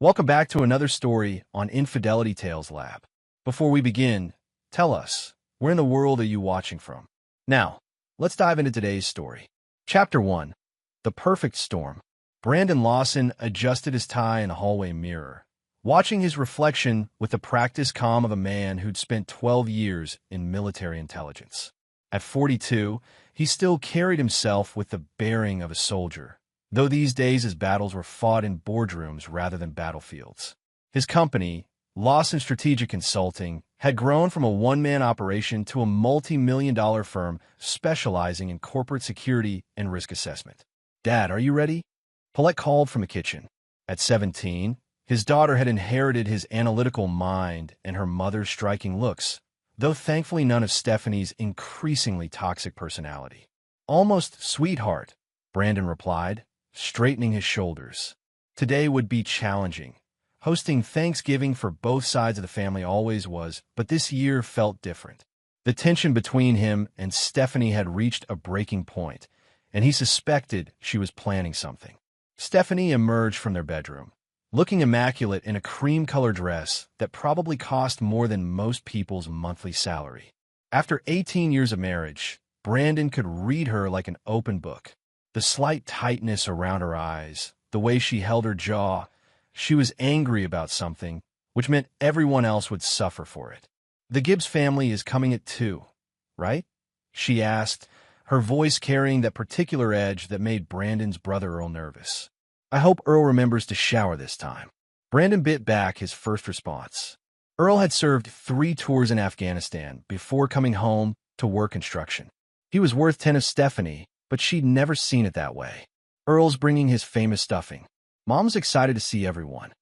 Welcome back to another story on Infidelity Tales Lab. Before we begin, tell us, where in the world are you watching from? Now, let's dive into today's story. Chapter 1. The Perfect Storm. Brandon Lawson adjusted his tie in a hallway mirror, watching his reflection with the practiced calm of a man who'd spent 12 years in military intelligence. At 42, he still carried himself with the bearing of a soldier, though these days his battles were fought in boardrooms rather than battlefields. His company, Lawson Strategic Consulting, had grown from a one-man operation to a multi-million-dollar firm specializing in corporate security and risk assessment. "Dad, are you ready?" Paulette called from the kitchen. At 17, his daughter had inherited his analytical mind and her mother's striking looks, though thankfully none of Stephanie's increasingly toxic personality. "Almost sweetheart," Brandon replied, straightening his shoulders. Today would be challenging. Hosting Thanksgiving for both sides of the family always was, but this year felt different. The tension between him and Stephanie had reached a breaking point, and he suspected she was planning something. Stephanie emerged from their bedroom, looking immaculate in a cream-colored dress that probably cost more than most people's monthly salary. After 18 years of marriage, Brandon could read her like an open book. The slight tightness around her eyes, the way she held her jaw, she was angry about something, which meant everyone else would suffer for it. "The Gibbs family is coming at 2, right?" she asked, her voice carrying that particular edge that made Brandon's brother Earl nervous. "I hope Earl remembers to shower this time." Brandon bit back his first response. Earl had served 3 tours in Afghanistan before coming home to work construction. He was worth 10 of Stephanie, but she'd never seen it that way. "Earl's bringing his famous stuffing. Mom's excited to see everyone."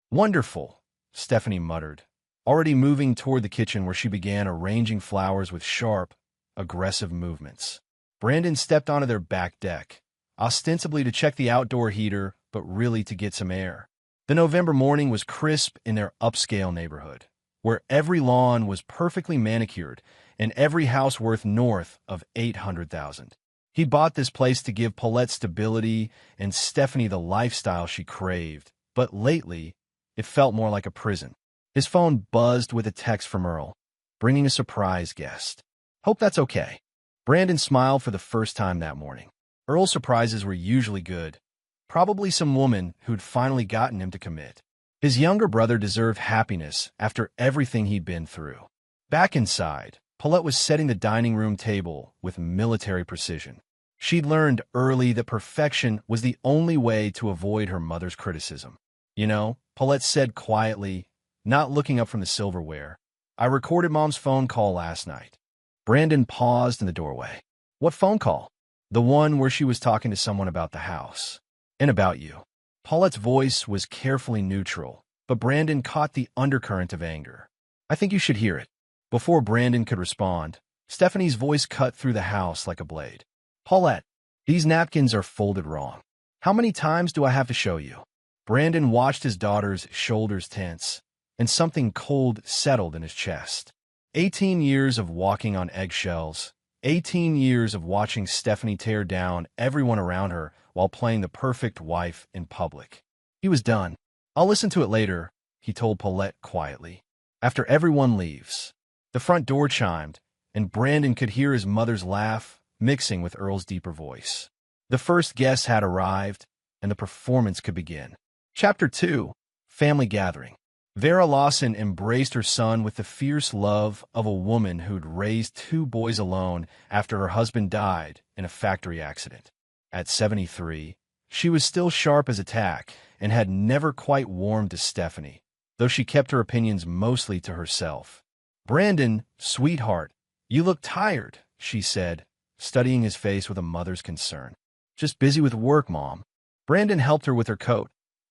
"Wonderful," Stephanie muttered, already moving toward the kitchen where she began arranging flowers with sharp, aggressive movements. Brandon stepped onto their back deck, ostensibly to check the outdoor heater, but really to get some air. The November morning was crisp in their upscale neighborhood, where every lawn was perfectly manicured and every house worth north of $800,000. He bought this place to give Paulette stability and Stephanie the lifestyle she craved, but lately, it felt more like a prison. His phone buzzed with a text from Earl, bringing a surprise guest. "Hope that's okay." Brandon smiled for the first time that morning. Earl's surprises were usually good, probably some woman who'd finally gotten him to commit. His younger brother deserved happiness after everything he'd been through. Back inside, Paulette was setting the dining room table with military precision. She'd learned early that perfection was the only way to avoid her mother's criticism. "You know," Paulette said quietly, not looking up from the silverware, "I recorded Mom's phone call last night." Brandon paused in the doorway. "What phone call?" "The one where she was talking to someone about the house. And about you." Paulette's voice was carefully neutral, but Brandon caught the undercurrent of anger. "I think you should hear it." Before Brandon could respond, Stephanie's voice cut through the house like a blade. "Paulette, these napkins are folded wrong. How many times do I have to show you?" Brandon watched his daughter's shoulders tense, and something cold settled in his chest. 18 years of walking on eggshells, 18 years of watching Stephanie tear down everyone around her while playing the perfect wife in public. He was done. "I'll listen to it later," he told Paulette quietly. "After everyone leaves." The front door chimed, and Brandon could hear his mother's laugh mixing with Earl's deeper voice. The first guests had arrived, and the performance could begin. Chapter 2. Family Gathering. Vera Lawson embraced her son with the fierce love of a woman who'd raised 2 boys alone after her husband died in a factory accident. At 73, she was still sharp as a tack and had never quite warmed to Stephanie, though she kept her opinions mostly to herself. "Brandon, sweetheart, you look tired," she said, studying his face with a mother's concern. "Just busy with work, Mom." Brandon helped her with her coat,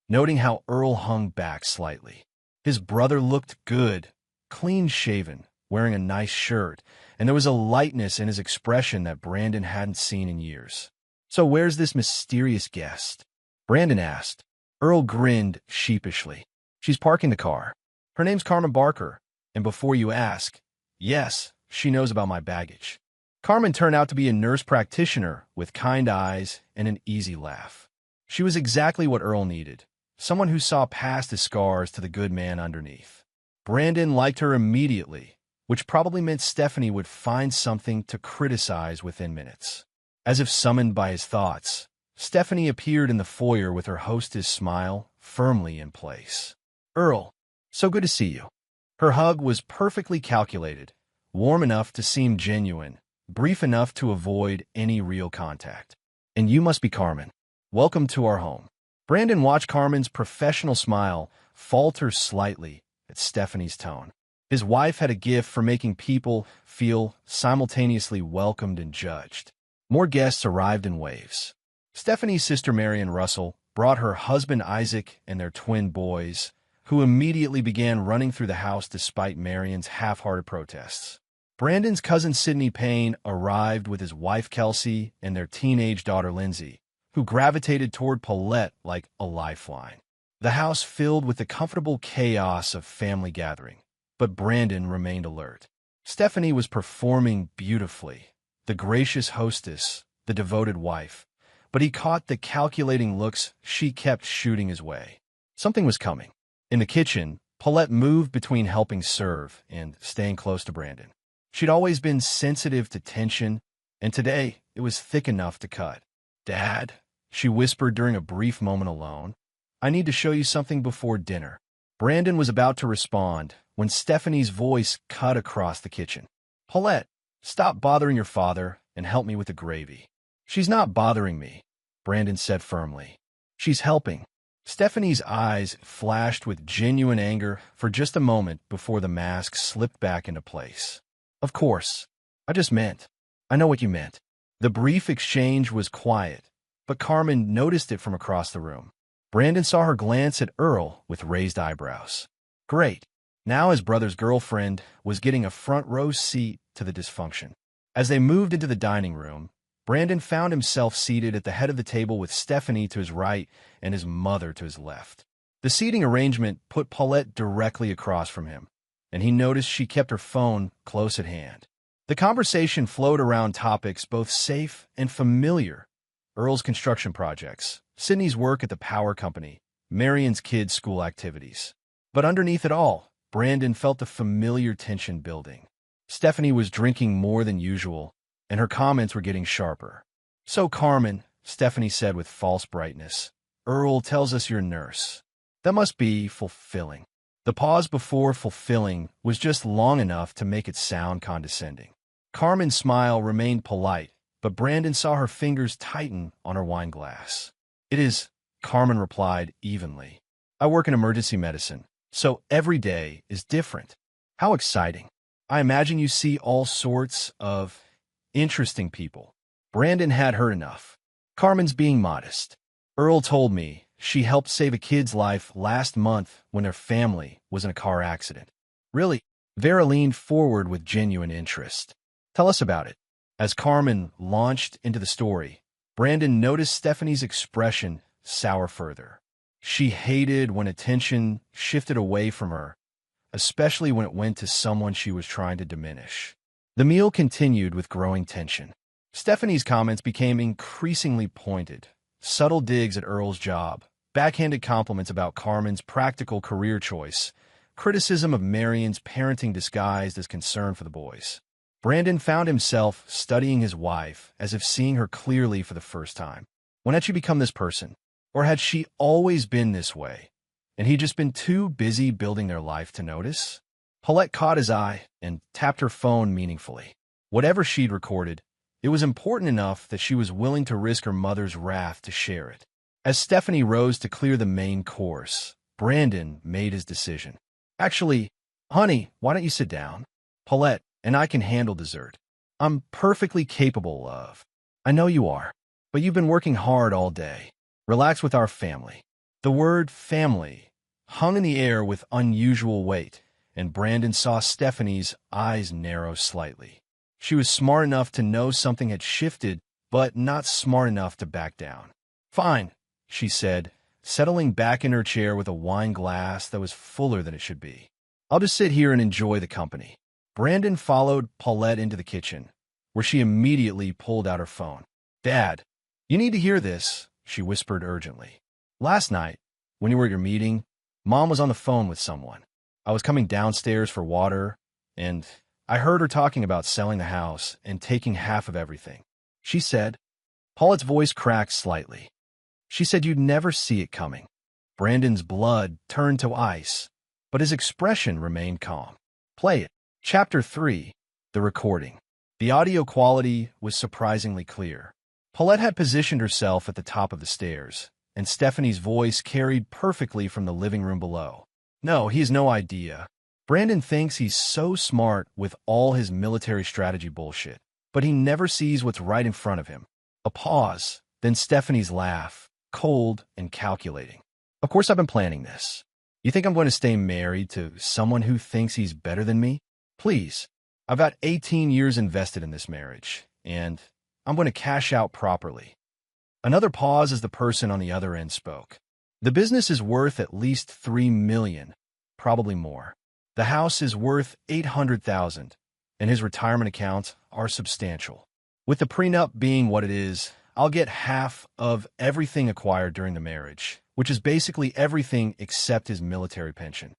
noting how Earl hung back slightly. His brother looked good, clean-shaven, wearing a nice shirt, and there was a lightness in his expression that Brandon hadn't seen in years. "So where's this mysterious guest?" Brandon asked. Earl grinned sheepishly. "She's parking the car. Her name's Carmen Barker, and before you ask, yes, she knows about my baggage." Carmen turned out to be a nurse practitioner with kind eyes and an easy laugh. She was exactly what Earl needed, someone who saw past his scars to the good man underneath. Brandon liked her immediately, which probably meant Stephanie would find something to criticize within minutes. As if summoned by his thoughts, Stephanie appeared in the foyer with her hostess smile firmly in place. "Earl, so good to see you." Her hug was perfectly calculated, warm enough to seem genuine, brief enough to avoid any real contact. "And you must be Carmen. Welcome to our home." Brandon watched Carmen's professional smile falter slightly at Stephanie's tone. His wife had a gift for making people feel simultaneously welcomed and judged. More guests arrived in waves. Stephanie's sister Marion Russell brought her husband Isaac and their twin boys, who immediately began running through the house despite Marion's half-hearted protests. Brandon's cousin Sidney Payne arrived with his wife Kelsey and their teenage daughter Lindsay, who gravitated toward Paulette like a lifeline. The house filled with the comfortable chaos of family gathering, but Brandon remained alert. Stephanie was performing beautifully, the gracious hostess, the devoted wife, but he caught the calculating looks she kept shooting his way. Something was coming. In the kitchen, Paulette moved between helping serve and staying close to Brandon. She'd always been sensitive to tension, and today it was thick enough to cut. "Dad," she whispered during a brief moment alone, "I need to show you something before dinner." Brandon was about to respond when Stephanie's voice cut across the kitchen. "Paulette, stop bothering your father and help me with the gravy." "She's not bothering me," Brandon said firmly. "She's helping." Stephanie's eyes flashed with genuine anger for just a moment before the mask slipped back into place. "Of course. I just meant. I know what you meant." The brief exchange was quiet, but Carmen noticed it from across the room. Brandon saw her glance at Earl with raised eyebrows. Great. Now his brother's girlfriend was getting a front-row seat to the dysfunction. As they moved into the dining room, Brandon found himself seated at the head of the table with Stephanie to his right and his mother to his left. The seating arrangement put Paulette directly across from him, and he noticed she kept her phone close at hand. The conversation flowed around topics both safe and familiar: Earl's construction projects, Sydney's work at the power company, Marion's kids' school activities. But underneath it all, Brandon felt the familiar tension building. Stephanie was drinking more than usual, and her comments were getting sharper. "So, Carmen," Stephanie said with false brightness, "Earl tells us you're a nurse. That must be fulfilling." The pause before fulfilling was just long enough to make it sound condescending. Carmen's smile remained polite, but Brandon saw her fingers tighten on her wine glass. "It is," Carmen replied evenly. "I work in emergency medicine, so every day is different." "How exciting. I imagine you see all sorts of interesting people." Brandon had heard enough. Carmen's being modest. "Earl told me she helped save a kid's life last month when their family was in a car accident." "Really?" Vera leaned forward with genuine interest. "Tell us about it." As Carmen launched into the story, Brandon noticed Stephanie's expression sour further. She hated when attention shifted away from her, especially when it went to someone she was trying to diminish. The meal continued with growing tension. Stephanie's comments became increasingly pointed. Subtle digs at Earl's job, backhanded compliments about Carmen's practical career choice, criticism of Marion's parenting disguised as concern for the boys. Brandon found himself studying his wife as if seeing her clearly for the first time. When had she become this person? Or had she always been this way, and he'd just been too busy building their life to notice? Paulette caught his eye and tapped her phone meaningfully. Whatever she'd recorded, it was important enough that she was willing to risk her mother's wrath to share it. As Stephanie rose to clear the main course, Brandon made his decision. "Actually, honey, why don't you sit down? Paulette and I can handle dessert. I'm perfectly capable of." "I know you are, but you've been working hard all day. Relax with our family." The word family hung in the air with unusual weight, and Brandon saw Stephanie's eyes narrow slightly. She was smart enough to know something had shifted, but not smart enough to back down. "Fine," she said, settling back in her chair with a wine glass that was fuller than it should be. "I'll just sit here and enjoy the company." Brandon followed Paulette into the kitchen, where she immediately pulled out her phone. "Dad, you need to hear this," she whispered urgently. "Last night, When you were at your meeting, Mom was on the phone with someone. I was coming downstairs for water, and I heard her talking about selling the house and taking half of everything. She said, Paulette's voice cracked slightly. She said you'd never see it coming. Brandon's blood turned to ice, but his expression remained calm. Play it. Chapter 3. The Recording. The audio quality was surprisingly clear. Paulette had positioned herself at the top of the stairs, and Stephanie's voice carried perfectly from the living room below. No, he has no idea. Brandon thinks he's so smart with all his military strategy bullshit, but he never sees what's right in front of him. A pause, then Stephanie's laugh, cold and calculating. Of course I've been planning this. You think I'm going to stay married to someone who thinks he's better than me? Please. I've got 18 years invested in this marriage, and I'm going to cash out properly. Another pause as the person on the other end spoke. The business is worth at least $3 million, probably more. The house is worth $800,000, and his retirement accounts are substantial. With the prenup being what it is, I'll get half of everything acquired during the marriage, which is basically everything except his military pension.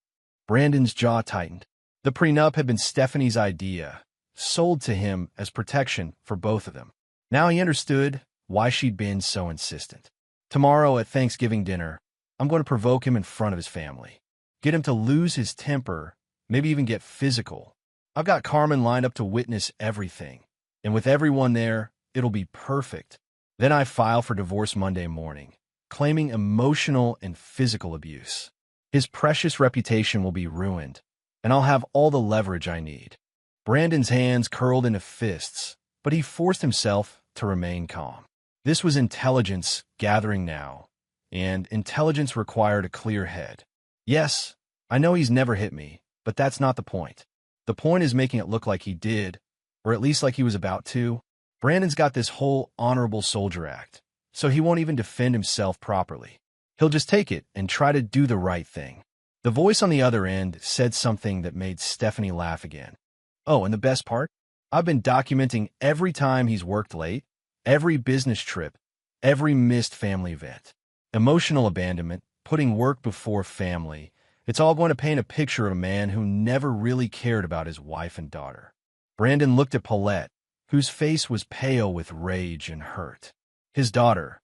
Brandon's jaw tightened. The prenup had been Stephanie's idea, sold to him as protection for both of them. Now he understood why she'd been so insistent. Tomorrow at Thanksgiving dinner, I'm going to provoke him in front of his family. Get him to lose his temper, maybe even get physical. I've got Carmen lined up to witness everything, and with everyone there, it'll be perfect. Then I file for divorce Monday morning, claiming emotional and physical abuse. His precious reputation will be ruined, and I'll have all the leverage I need. Brandon's hands curled into fists, but he forced himself to remain calm. This was intelligence gathering now, and intelligence required a clear head. Yes, I know he's never hit me, but that's not the point. The point is making it look like he did, or at least like he was about to. Brandon's got this whole honorable soldier act, so he won't even defend himself properly. He'll just take it and try to do the right thing. The voice on the other end said something that made Stephanie laugh again. Oh, and the best part? I've been documenting every time he's worked late, every business trip, every missed family event. Emotional abandonment, putting work before family, it's all going to paint a picture of a man who never really cared about his wife and daughter. Brandon looked at Paulette, whose face was pale with rage and hurt. His daughter,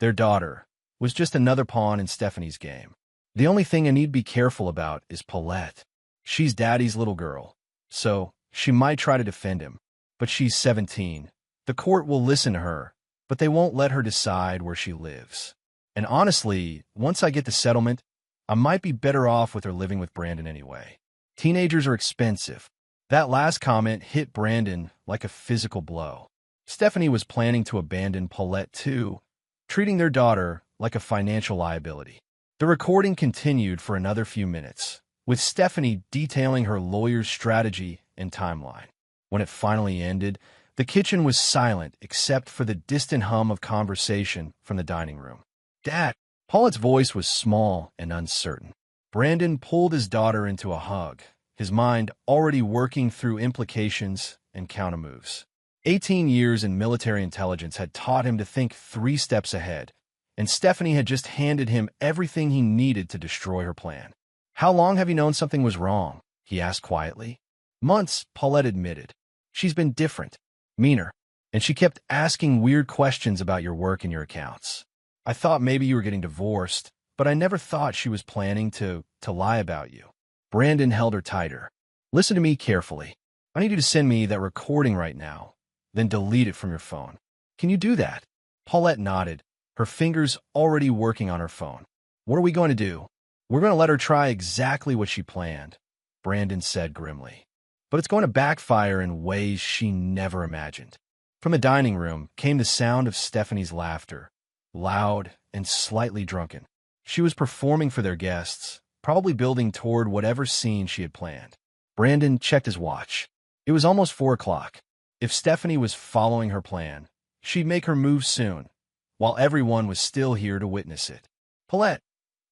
their daughter, was just another pawn in Stephanie's game. The only thing I need to be careful about is Paulette. She's Daddy's little girl, so she might try to defend him, but she's 17. The court will listen to her, but they won't let her decide where she lives. And honestly, once I get the settlement, I might be better off with her living with Brandon anyway. Teenagers are expensive. That last comment hit Brandon like a physical blow. Stephanie was planning to abandon Paulette too, treating their daughter like a financial liability. The recording continued for another few minutes, with Stephanie detailing her lawyer's strategy and timeline. When it finally ended, the kitchen was silent except for the distant hum of conversation from the dining room. Dad! Paulette's voice was small and uncertain. Brandon pulled his daughter into a hug, his mind already working through implications and countermoves. 18 years in military intelligence had taught him to think 3 steps ahead, and Stephanie had just handed him everything he needed to destroy her plan. How long have you known something was wrong? He asked quietly. Months, Paulette admitted. She's been different, meaner, and she kept asking weird questions about your work and your accounts. I thought maybe you were getting divorced, but I never thought she was planning to lie about you. Brandon held her tighter. Listen to me carefully. I need you to send me that recording right now, then delete it from your phone. Can you do that? Paulette nodded, her fingers already working on her phone. What are we going to do? We're going to let her try exactly what she planned, Brandon said grimly. But it's going to backfire in ways she never imagined. From the dining room came the sound of Stephanie's laughter, loud and slightly drunken. She was performing for their guests, probably building toward whatever scene she had planned. Brandon checked his watch. It was almost 4 o'clock. If Stephanie was following her plan, she'd make her move soon, while everyone was still here to witness it. Paulette,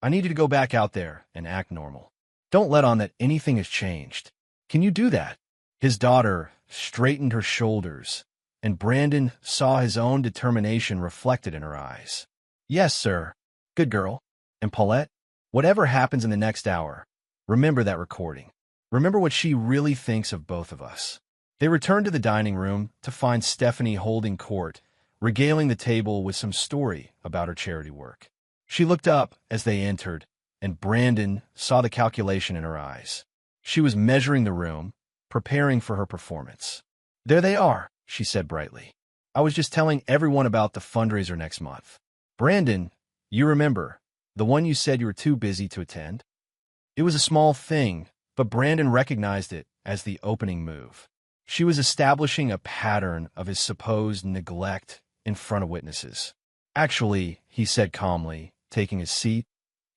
I need you to go back out there and act normal. Don't let on that anything has changed. Can you do that? His daughter straightened her shoulders, and Brandon saw his own determination reflected in her eyes. Yes, sir. Good girl. And Paulette, Whatever happens in the next hour, remember that recording. Remember what she really thinks of both of us. They returned to the dining room to find Stephanie holding court, regaling the table with some story about her charity work. She looked up as they entered, and Brandon saw the calculation in her eyes. She was measuring the room, preparing for her performance. "There they are," she said brightly. "I was just telling everyone about the fundraiser next month. Brandon, you remember, the one you said you were too busy to attend?" It was a small thing, but Brandon recognized it as the opening move. She was establishing a pattern of his supposed neglect in front of witnesses. "Actually," he said calmly, taking his seat,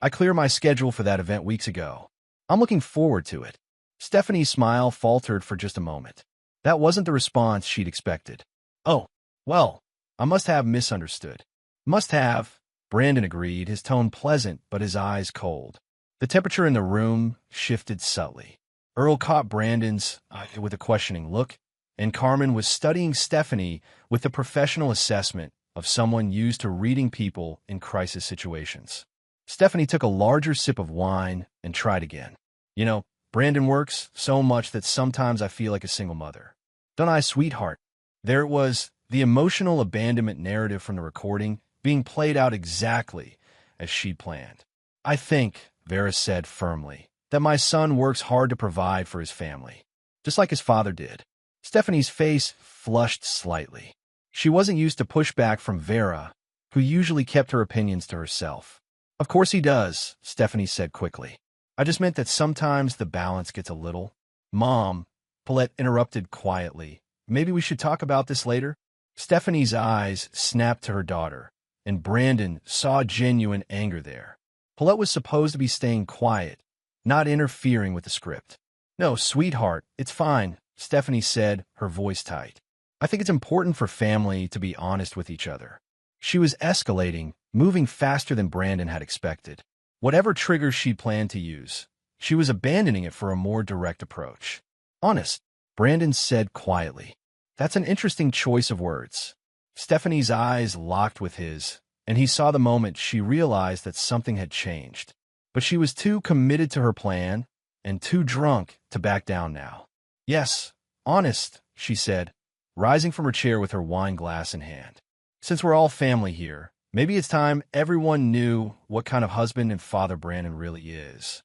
"I cleared my schedule for that event weeks ago. I'm looking forward to it." Stephanie's smile faltered for just a moment. That wasn't the response she'd expected. "Oh, well, I must have misunderstood." "Must have," Brandon agreed, his tone pleasant but his eyes cold. The temperature in the room shifted subtly. Earl caught Brandon's with a questioning look, and Carmen was studying Stephanie with the professional assessment of someone used to reading people in crisis situations. Stephanie took a larger sip of wine and tried again. "You know, Brandon works so much that sometimes I feel like a single mother. Don't I, sweetheart?" There it was, the emotional abandonment narrative from the recording being played out exactly as she'd planned. "I think," Vera said firmly, "that my son works hard to provide for his family, just like his father did." Stephanie's face flushed slightly. She wasn't used to pushback from Vera, who usually kept her opinions to herself. "Of course he does," Stephanie said quickly. "I just meant that sometimes the balance gets a little—" "Mom," Paulette interrupted quietly, "maybe we should talk about this later?" Stephanie's eyes snapped to her daughter, and Brandon saw genuine anger there. Paulette was supposed to be staying quiet, not interfering with the script. "No, sweetheart, it's fine," Stephanie said, her voice tight. "I think it's important for family to be honest with each other." She was escalating, moving faster than Brandon had expected. Whatever triggers she planned to use, she was abandoning it for a more direct approach. "Honest," Brandon said quietly. "That's an interesting choice of words." Stephanie's eyes locked with his, and he saw the moment she realized that something had changed. But she was too committed to her plan and too drunk to back down now. "Yes, honest," she said, rising from her chair with her wine glass in hand. "Since we're all family here, maybe it's time everyone knew what kind of husband and father Brandon really is."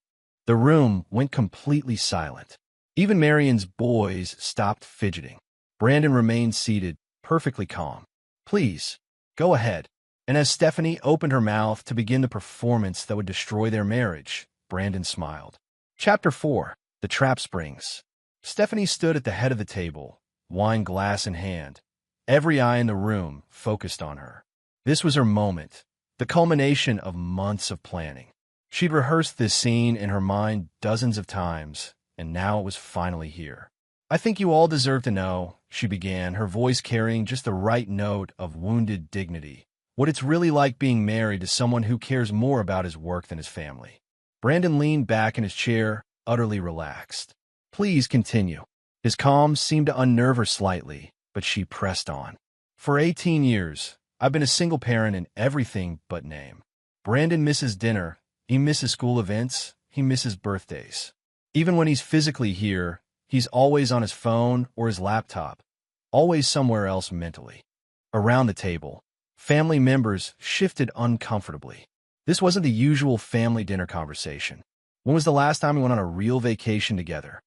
The room went completely silent. Even Marion's boys stopped fidgeting. Brandon remained seated, perfectly calm. "Please, go ahead." And as Stephanie opened her mouth to begin the performance that would destroy their marriage, Brandon smiled. Chapter 4. The Trap Springs. Stephanie stood at the head of the table, wine glass in hand, every eye in the room focused on her. This was her moment, the culmination of months of planning. She'd rehearsed this scene in her mind dozens of times, and now it was finally here. "I think you all deserve to know," she began, her voice carrying just the right note of wounded dignity, "what it's really like being married to someone who cares more about his work than his family." Brandon leaned back in his chair, utterly relaxed. "Please continue." His calm seemed to unnerve her slightly, but she pressed on. "For 18 years, I've been a single parent in everything but name. Brandon misses dinner, he misses school events, he misses birthdays. Even when he's physically here, he's always on his phone or his laptop, always somewhere else mentally." Around the table, family members shifted uncomfortably. This wasn't the usual family dinner conversation. "When was the last time we went on a real vacation together?"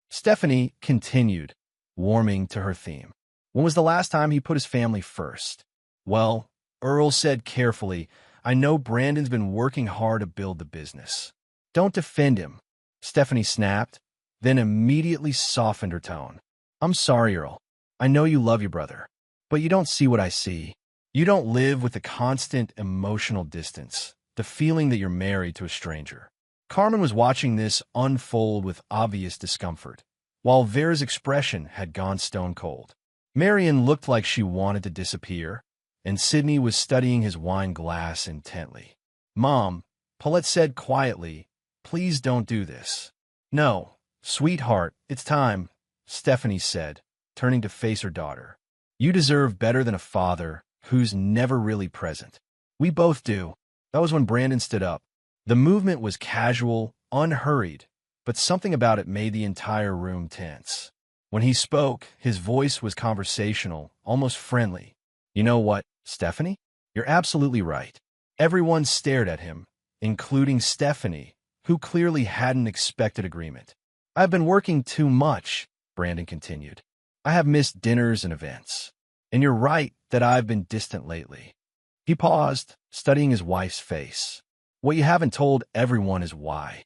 Stephanie continued, warming to her theme. "When was the last time he put his family first?" "Well," Earl said carefully, "I know Brandon's been working hard to build the business." "Don't defend him," Stephanie snapped, then immediately softened her tone. "I'm sorry, Earl. I know you love your brother, but you don't see what I see. You don't live with the constant emotional distance, the feeling that you're married to a stranger." Carmen was watching this unfold with obvious discomfort, while Vera's expression had gone stone cold. Marion looked like she wanted to disappear, and Sidney was studying his wine glass intently. "Mom," Paulette said quietly, "please don't do this." "No, sweetheart, it's time," Stephanie said, turning to face her daughter. "You deserve better than a father who's never really present." "We both do." That was when Brandon stood up. The movement was casual, unhurried, but something about it made the entire room tense. When he spoke, his voice was conversational, almost friendly. You know what, Stephanie? You're absolutely right. Everyone stared at him, including Stephanie, who clearly hadn't expected agreement. I've been working too much, Brandon continued. I have missed dinners and events. And you're right that I've been distant lately. He paused, studying his wife's face. What you haven't told everyone is why.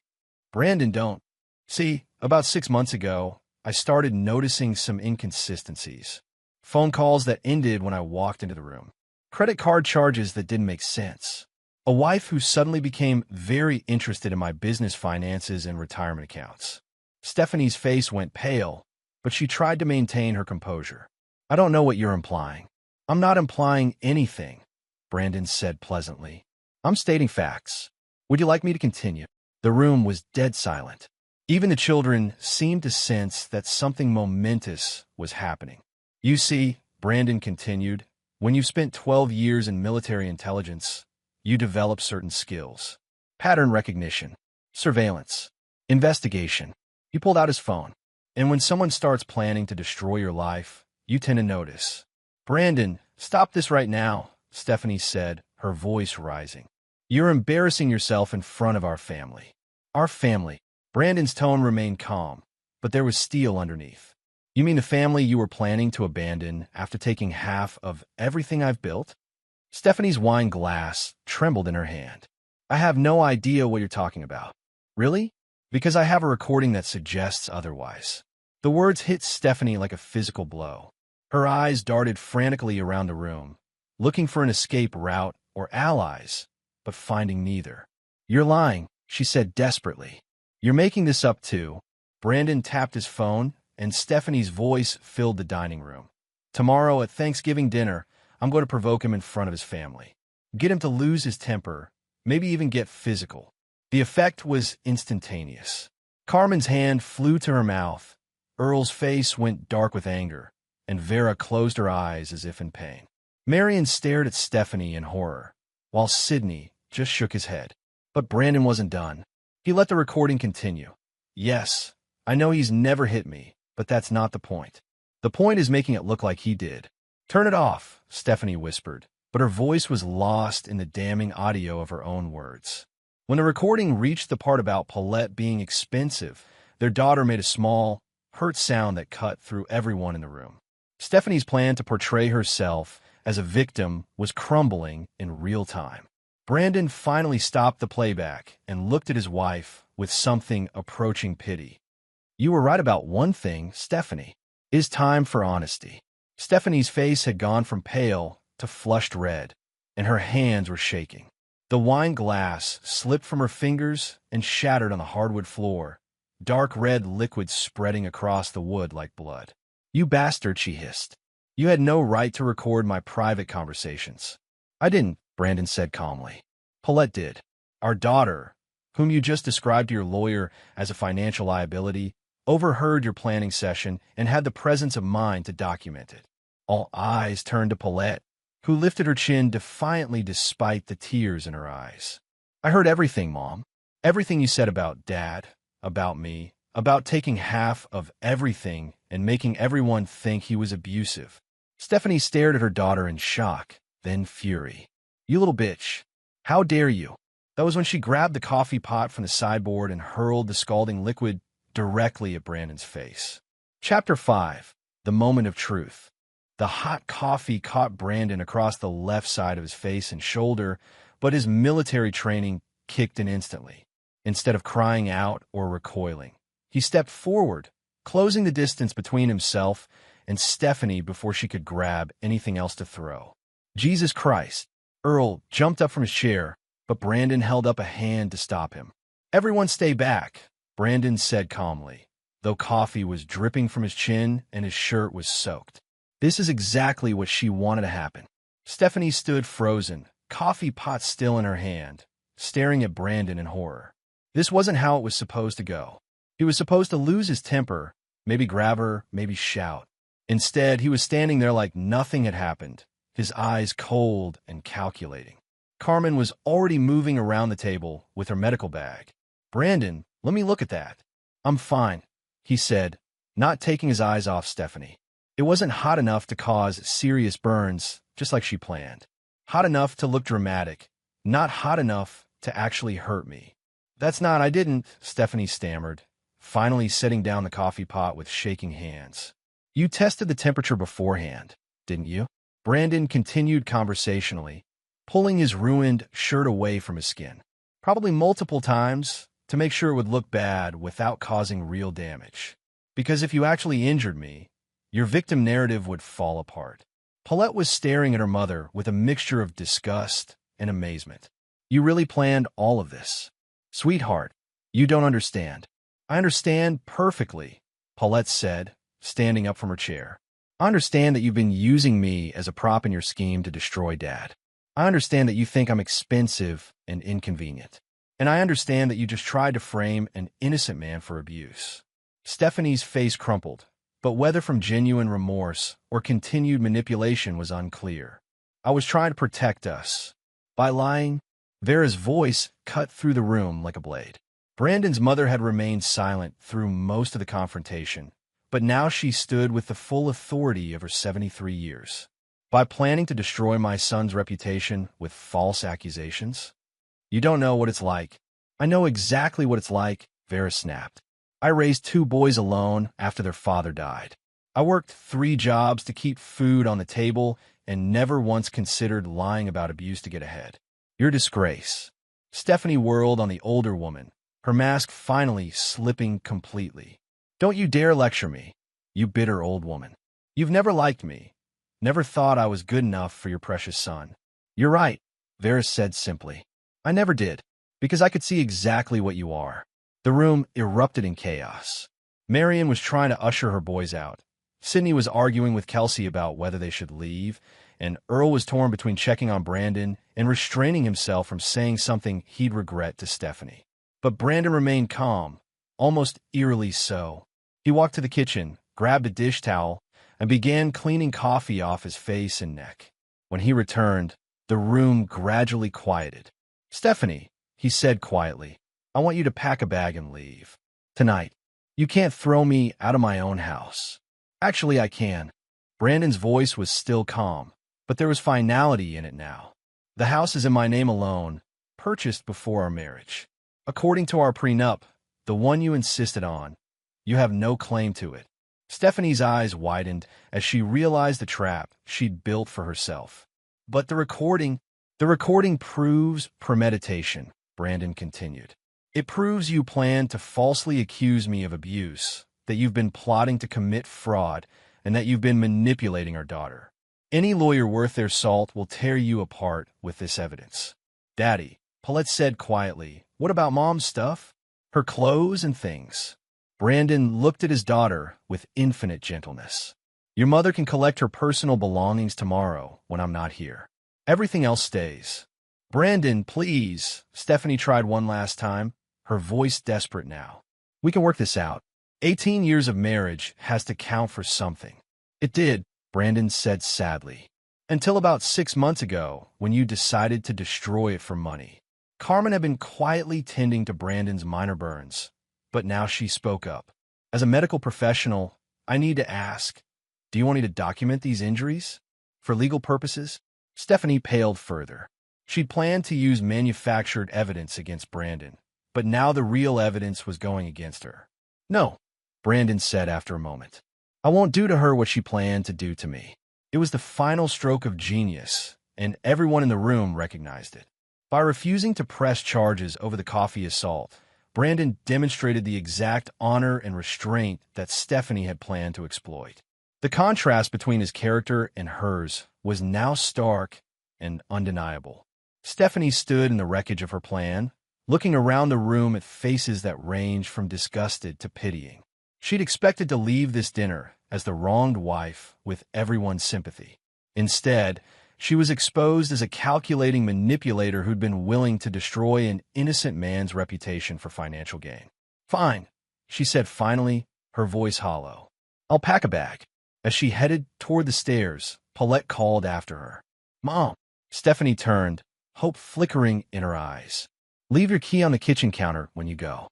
Brandon, don't. See, about 6 months ago, I started noticing some inconsistencies. Phone calls that ended when I walked into the room. Credit card charges that didn't make sense. A wife who suddenly became very interested in my business finances and retirement accounts. Stephanie's face went pale, but she tried to maintain her composure. I don't know what you're implying. I'm not implying anything, Brandon said pleasantly. I'm stating facts. Would you like me to continue? The room was dead silent. Even the children seemed to sense that something momentous was happening. You see, Brandon continued, when you've spent 12 years in military intelligence, you develop certain skills. Pattern recognition, surveillance, investigation. He pulled out his phone. And when someone starts planning to destroy your life, you tend to notice. Brandon, stop this right now, Stephanie said, her voice rising. You're embarrassing yourself in front of our family. Our family. Brandon's tone remained calm, but there was steel underneath. You mean the family you were planning to abandon after taking half of everything I've built? Stephanie's wine glass trembled in her hand. I have no idea what you're talking about. Really? Because I have a recording that suggests otherwise. The words hit Stephanie like a physical blow. Her eyes darted frantically around the room, looking for an escape route or allies, but finding neither. You're lying, she said desperately. You're making this up too. Brandon tapped his phone, and Stephanie's voice filled the dining room. Tomorrow at Thanksgiving dinner, I'm going to provoke him in front of his family. Get him to lose his temper, maybe even get physical. The effect was instantaneous. Carmen's hand flew to her mouth. Earl's face went dark with anger, and Vera closed her eyes as if in pain. Marion stared at Stephanie in horror, while Sidney just shook his head. But Brandon wasn't done. He let the recording continue. Yes, I know he's never hit me, but that's not the point. The point is making it look like he did. Turn it off, Stephanie whispered, but her voice was lost in the damning audio of her own words. When the recording reached the part about Paulette being expensive, their daughter made a small, hurt sound that cut through everyone in the room. Stephanie's plan to portray herself as a victim was crumbling in real time. Brandon finally stopped the playback and looked at his wife with something approaching pity. You were right about one thing, Stephanie. It's time for honesty. Stephanie's face had gone from pale to flushed red, and her hands were shaking. The wine glass slipped from her fingers and shattered on the hardwood floor, dark red liquid spreading across the wood like blood. You bastard, she hissed. You had no right to record my private conversations. I didn't, Brandon said calmly. Paulette did. Our daughter, whom you just described to your lawyer as a financial liability, overheard your planning session and had the presence of mind to document it. All eyes turned to Paulette, who lifted her chin defiantly despite the tears in her eyes. I heard everything, Mom. Everything you said about Dad, about me, about taking half of everything and making everyone think he was abusive. Stephanie stared at her daughter in shock, then fury. You little bitch. How dare you? That was when she grabbed the coffee pot from the sideboard and hurled the scalding liquid directly at Brandon's face. Chapter 5. The Moment of Truth. The hot coffee caught Brandon across the left side of his face and shoulder, but his military training kicked in instantly. Instead of crying out or recoiling, he stepped forward, closing the distance between himself and Stephanie before she could grab anything else to throw. Jesus Christ! Earl jumped up from his chair, but Brandon held up a hand to stop him. Everyone stay back, Brandon said calmly, though coffee was dripping from his chin and his shirt was soaked. This is exactly what she wanted to happen. Stephanie stood frozen, coffee pot still in her hand, staring at Brandon in horror. This wasn't how it was supposed to go. He was supposed to lose his temper, maybe grab her, maybe shout. Instead, he was standing there like nothing had happened, his eyes cold and calculating. Carmen was already moving around the table with her medical bag. "Brandon, let me look at that." "I'm fine," he said, not taking his eyes off Stephanie. It wasn't hot enough to cause serious burns, just like she planned. Hot enough to look dramatic, not hot enough to actually hurt me. I didn't," Stephanie stammered, finally setting down the coffee pot with shaking hands. "You tested the temperature beforehand, didn't you?" Brandon continued conversationally, pulling his ruined shirt away from his skin. "Probably multiple times, to make sure it would look bad without causing real damage. Because if you actually injured me, your victim narrative would fall apart." Paulette was staring at her mother with a mixture of disgust and amazement. "You really planned all of this?" "Sweetheart, you don't understand." "I understand perfectly," Paulette said, standing up from her chair. "I understand that you've been using me as a prop in your scheme to destroy Dad. I understand that you think I'm expensive and inconvenient. And I understand that you just tried to frame an innocent man for abuse." Stephanie's face crumpled, but whether from genuine remorse or continued manipulation was unclear. "I was trying to protect us. By lying." Vera's voice cut through the room like a blade. Brandon's mother had remained silent through most of the confrontation, but now she stood with the full authority of her 73 years. "By planning to destroy my son's reputation with false accusations?" "You don't know what it's like." "I know exactly what it's like," Vera snapped. "I raised 2 boys alone after their father died. I worked 3 jobs to keep food on the table and never once considered lying about abuse to get ahead. You're a disgrace." Stephanie whirled on the older woman, her mask finally slipping completely. "Don't you dare lecture me, you bitter old woman. You've never liked me, never thought I was good enough for your precious son." "You're right," Vera said simply. "I never did, because I could see exactly what you are." The room erupted in chaos. Marion was trying to usher her boys out. Sydney was arguing with Kelsey about whether they should leave, and Earl was torn between checking on Brandon and restraining himself from saying something he'd regret to Stephanie. But Brandon remained calm, almost eerily so. He walked to the kitchen, grabbed a dish towel, and began cleaning coffee off his face and neck. When he returned, the room gradually quieted. "Stephanie," he said quietly, "I want you to pack a bag and leave. Tonight. You can't throw me out of my own house." "Actually, I can." Brandon's voice was still calm, but there was finality in it now. "The house is in my name alone, purchased before our marriage. According to our prenup, the one you insisted on, you have no claim to it." Stephanie's eyes widened as she realized the trap she'd built for herself. "But the recording proves premeditation," Brandon continued. "It proves you plan to falsely accuse me of abuse, that you've been plotting to commit fraud, and that you've been manipulating our daughter. Any lawyer worth their salt will tear you apart with this evidence." "Daddy," Paulette said quietly, "what about Mom's stuff? Her clothes and things?" Brandon looked at his daughter with infinite gentleness. "Your mother can collect her personal belongings tomorrow when I'm not here. Everything else stays." "Brandon, please," Stephanie tried one last time, her voice desperate now. "We can work this out. 18 years of marriage has to count for something." "It did," Brandon said sadly. "Until about 6 months ago, when you decided to destroy it for money." Carmen had been quietly tending to Brandon's minor burns, but now she spoke up. "As a medical professional, I need to ask, do you want me to document these injuries? For legal purposes?" Stephanie paled further. She'd planned to use manufactured evidence against Brandon, but now the real evidence was going against her. "No," Brandon said after a moment. "I won't do to her what she planned to do to me." It was the final stroke of genius, and everyone in the room recognized it. By refusing to press charges over the coffee assault, Brandon demonstrated the exact honor and restraint that Stephanie had planned to exploit. The contrast between his character and hers was now stark and undeniable. Stephanie stood in the wreckage of her plan, looking around the room at faces that ranged from disgusted to pitying. She'd expected to leave this dinner as the wronged wife with everyone's sympathy. Instead, she was exposed as a calculating manipulator who'd been willing to destroy an innocent man's reputation for financial gain. "Fine," she said finally, her voice hollow. "I'll pack a bag." As she headed toward the stairs, Paulette called after her. "Mom." Stephanie turned, hope flickering in her eyes. Leave your key on the kitchen counter when you go.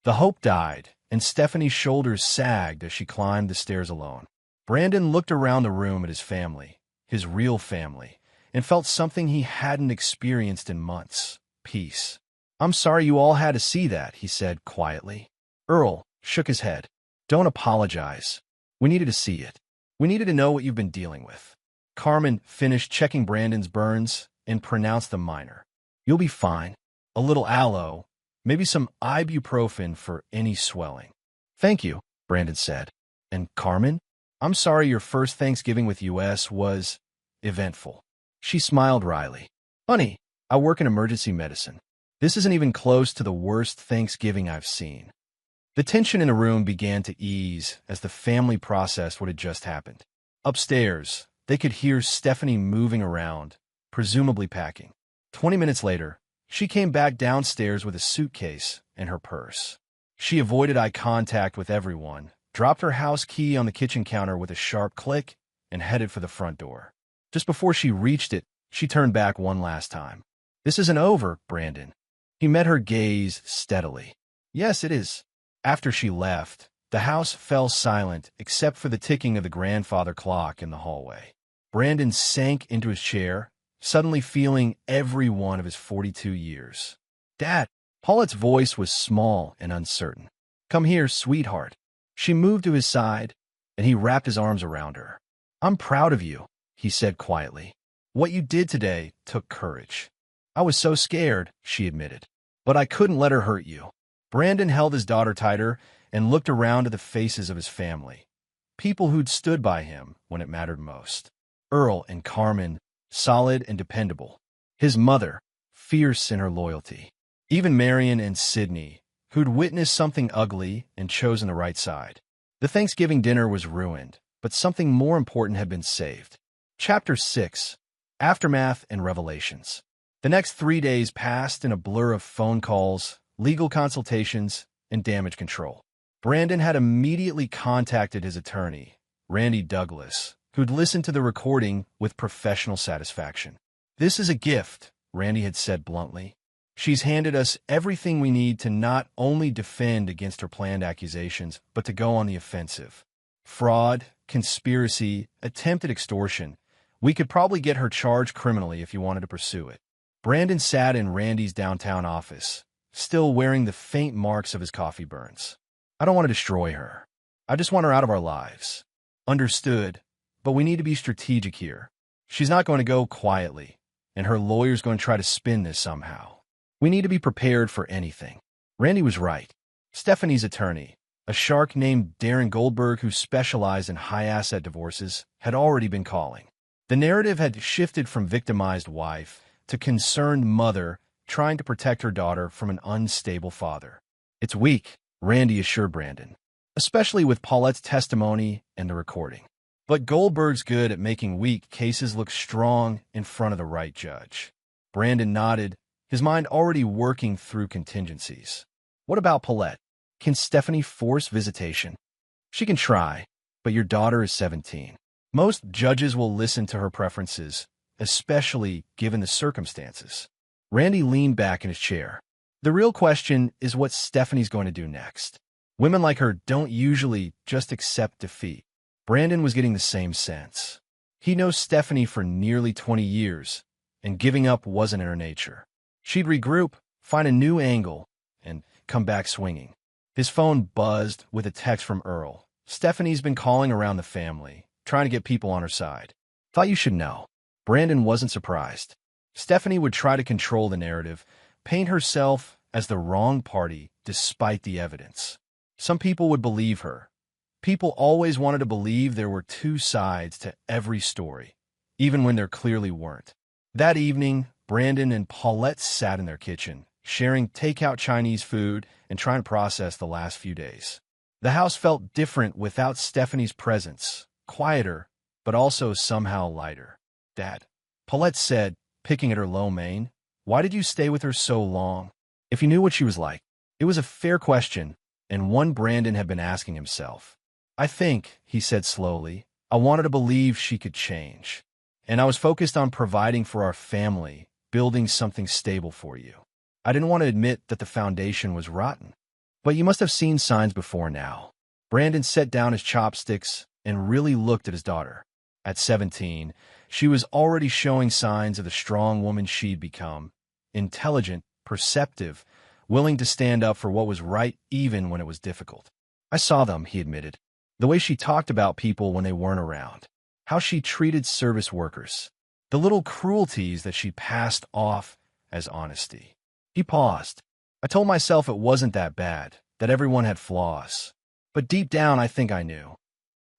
The hope died, and Stephanie's shoulders sagged as she climbed the stairs alone. Brandon looked around the room at his family, his real family, and felt something he hadn't experienced in months: peace. "I'm sorry you all had to see that," he said quietly. Earl shook his head. "Don't apologize. We needed to see it. We needed to know what you've been dealing with." Carmen finished checking Brandon's burns and pronounced them minor. "You'll be fine. A little aloe, maybe some ibuprofen for any swelling." "Thank you," Brandon said. "And Carmen, I'm sorry your first Thanksgiving with US was eventful." She smiled wryly. "Honey, I work in emergency medicine. This isn't even close to the worst Thanksgiving I've seen." The tension in the room began to ease as the family processed what had just happened. Upstairs, they could hear Stephanie moving around, presumably packing. 20 minutes later, she came back downstairs with a suitcase and her purse. She avoided eye contact with everyone, dropped her house key on the kitchen counter with a sharp click, and headed for the front door. Just before she reached it, she turned back one last time. "This isn't over, Brandon." He met her gaze steadily. "Yes, it is." After she left, the house fell silent except for the ticking of the grandfather clock in the hallway. Brandon sank into his chair, suddenly feeling every one of his 42 years. "Dad," Paulette's voice was small and uncertain. "Come here, sweetheart." She moved to his side, and he wrapped his arms around her. "I'm proud of you," he said quietly. "What you did today took courage." "I was so scared," she admitted. "But I couldn't let her hurt you." Brandon held his daughter tighter and looked around at the faces of his family, people who'd stood by him when it mattered most. Earl and Carmen, solid and dependable. His mother, fierce in her loyalty. Even Marion and Sydney, who'd witnessed something ugly and chosen the right side. The Thanksgiving dinner was ruined, but something more important had been saved. Chapter 6: Aftermath and Revelations. The next 3 days passed in a blur of phone calls, legal consultations, and damage control. Brandon had immediately contacted his attorney, Randy Douglas, who'd listened to the recording with professional satisfaction. "This is a gift," Randy had said bluntly. "She's handed us everything we need to not only defend against her planned accusations, but to go on the offensive. Fraud, conspiracy, attempted extortion. We could probably get her charged criminally if you wanted to pursue it." Brandon sat in Randy's downtown office, still wearing the faint marks of his coffee burns. "I don't want to destroy her. I just want her out of our lives." "Understood, but we need to be strategic here. She's not going to go quietly, and her lawyer's going to try to spin this somehow. We need to be prepared for anything." Randy was right. Stephanie's attorney, a shark named Darren Goldberg who specialized in high-asset divorces, had already been calling. The narrative had shifted from victimized wife to concerned mother trying to protect her daughter from an unstable father. "It's weak," Randy assured Brandon, "especially with Paulette's testimony and the recording. But Goldberg's good at making weak cases look strong in front of the right judge." Brandon nodded, his mind already working through contingencies. "What about Paulette? Can Stephanie force visitation?" "She can try, but your daughter is 17. Most judges will listen to her preferences, especially given the circumstances." Randy leaned back in his chair. "The real question is what Stephanie's going to do next. Women like her don't usually just accept defeat." Brandon was getting the same sense. He knows Stephanie for nearly 20 years, and giving up wasn't in her nature. She'd regroup, find a new angle, and come back swinging. His phone buzzed with a text from Earl. "Stephanie's been calling around the family, trying to get people on her side. Thought you should know." Brandon wasn't surprised. Stephanie would try to control the narrative, paint herself as the wrong party despite the evidence. Some people would believe her. People always wanted to believe there were two sides to every story, even when there clearly weren't. That evening, Brandon and Paulette sat in their kitchen, sharing takeout Chinese food and trying to process the last few days. The house felt different without Stephanie's presence, quieter, but also somehow lighter. "Dad," Paulette said, picking at her low mane, "why did you stay with her so long? If you knew what she was like." It was a fair question, and one Brandon had been asking himself. "I think," he said slowly, "I wanted to believe she could change. And I was focused on providing for our family, building something stable for you. I didn't want to admit that the foundation was rotten. But you must have seen signs before now. Brandon set down his chopsticks and really looked at his daughter. At 17, she was already showing signs of the strong woman she'd become. Intelligent, perceptive, willing to stand up for what was right even when it was difficult. I saw them, he admitted. The way she talked about people when they weren't around. How she treated service workers. The little cruelties that she passed off as honesty. He paused. I told myself it wasn't that bad, that everyone had flaws. But deep down, I think I knew.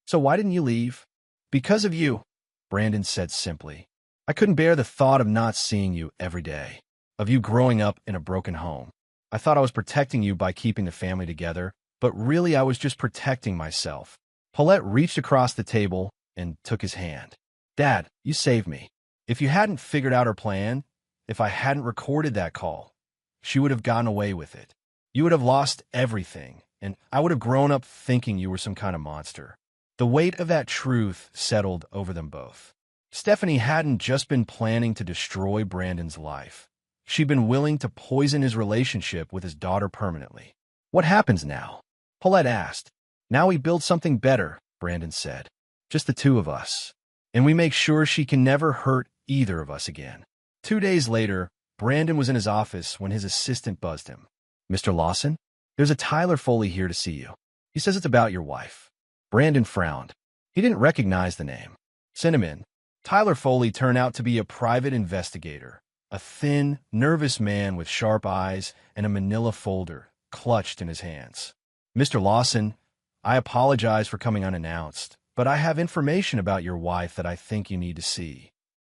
So why didn't you leave? Because of you, Brandon said simply. I couldn't bear the thought of not seeing you every day, of you growing up in a broken home. I thought I was protecting you by keeping the family together, but really I was just protecting myself. Paulette reached across the table and took his hand. Dad, you saved me. If you hadn't figured out her plan, if I hadn't recorded that call, she would have gotten away with it. You would have lost everything, and I would have grown up thinking you were some kind of monster. The weight of that truth settled over them both. Stephanie hadn't just been planning to destroy Brandon's life. She'd been willing to poison his relationship with his daughter permanently. What happens now? Paulette asked. Now we build something better, Brandon said. Just the two of us. And we make sure she can never hurt either of us again. 2 days later, Brandon was in his office when his assistant buzzed him. Mr. Lawson, there's a Tyler Foley here to see you. He says it's about your wife. Brandon frowned. He didn't recognize the name. Send him in. Tyler Foley turned out to be a private investigator, a thin, nervous man with sharp eyes and a manila folder clutched in his hands. Mr. Lawson, I apologize for coming unannounced, but I have information about your wife that I think you need to see.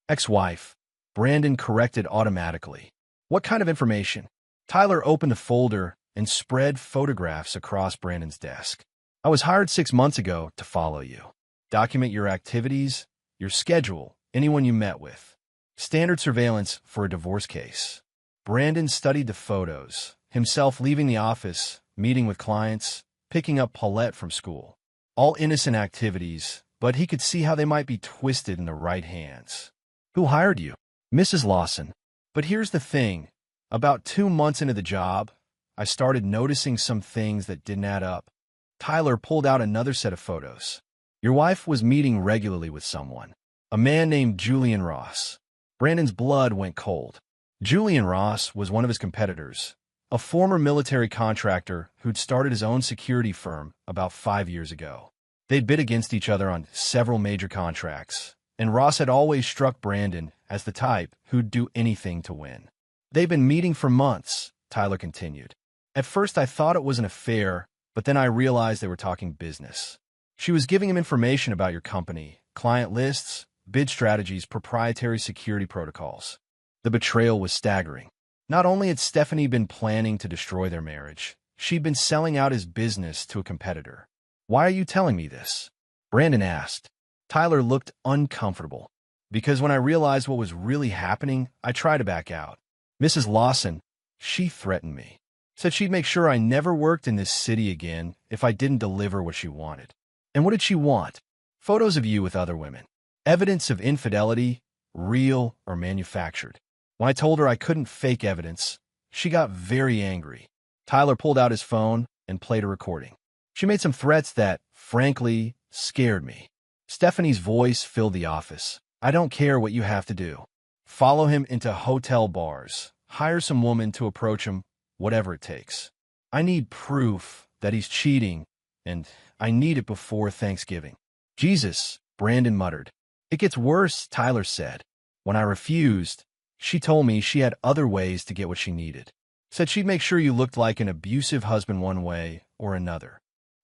Ex-wife, Brandon corrected automatically. What kind of information? Tyler opened the folder and spread photographs across Brandon's desk. I was hired 6 months ago to follow you. Document your activities, your schedule, anyone you met with. Standard surveillance for a divorce case. Brandon studied the photos, himself leaving the office, meeting with clients, picking up Paulette from school. All innocent activities, but he could see how they might be twisted in the right hands. Who hired you? Mrs. Lawson. But here's the thing. About 2 months into the job, I started noticing some things that didn't add up. Tyler pulled out another set of photos. Your wife was meeting regularly with someone, a man named Julian Ross. Brandon's blood went cold. Julian Ross was one of his competitors, a former military contractor who'd started his own security firm about 5 years ago. They'd bid against each other on several major contracts, and Ross had always struck Brandon as the type who'd do anything to win. They've been meeting for months, Tyler continued. At first I thought it was an affair, but then I realized they were talking business. She was giving him information about your company, client lists, bid strategies, proprietary security protocols. The betrayal was staggering. Not only had Stephanie been planning to destroy their marriage, she'd been selling out his business to a competitor. Why are you telling me this? Brandon asked. Tyler looked uncomfortable. Because when I realized what was really happening, I tried to back out. Mrs. Lawson, she threatened me. Said she'd make sure I never worked in this city again if I didn't deliver what she wanted. And what did she want? Photos of you with other women. Evidence of infidelity, real or manufactured. When I told her I couldn't fake evidence, she got very angry. Tyler pulled out his phone and played a recording. She made some threats that, frankly, scared me. Stephanie's voice filled the office. I don't care what you have to do. Follow him into hotel bars. Hire some woman to approach him, whatever it takes. I need proof that he's cheating, and I need it before Thanksgiving. Jesus, Brandon muttered. It gets worse, Tyler said. When I refused, she told me she had other ways to get what she needed. Said she'd make sure you looked like an abusive husband one way or another.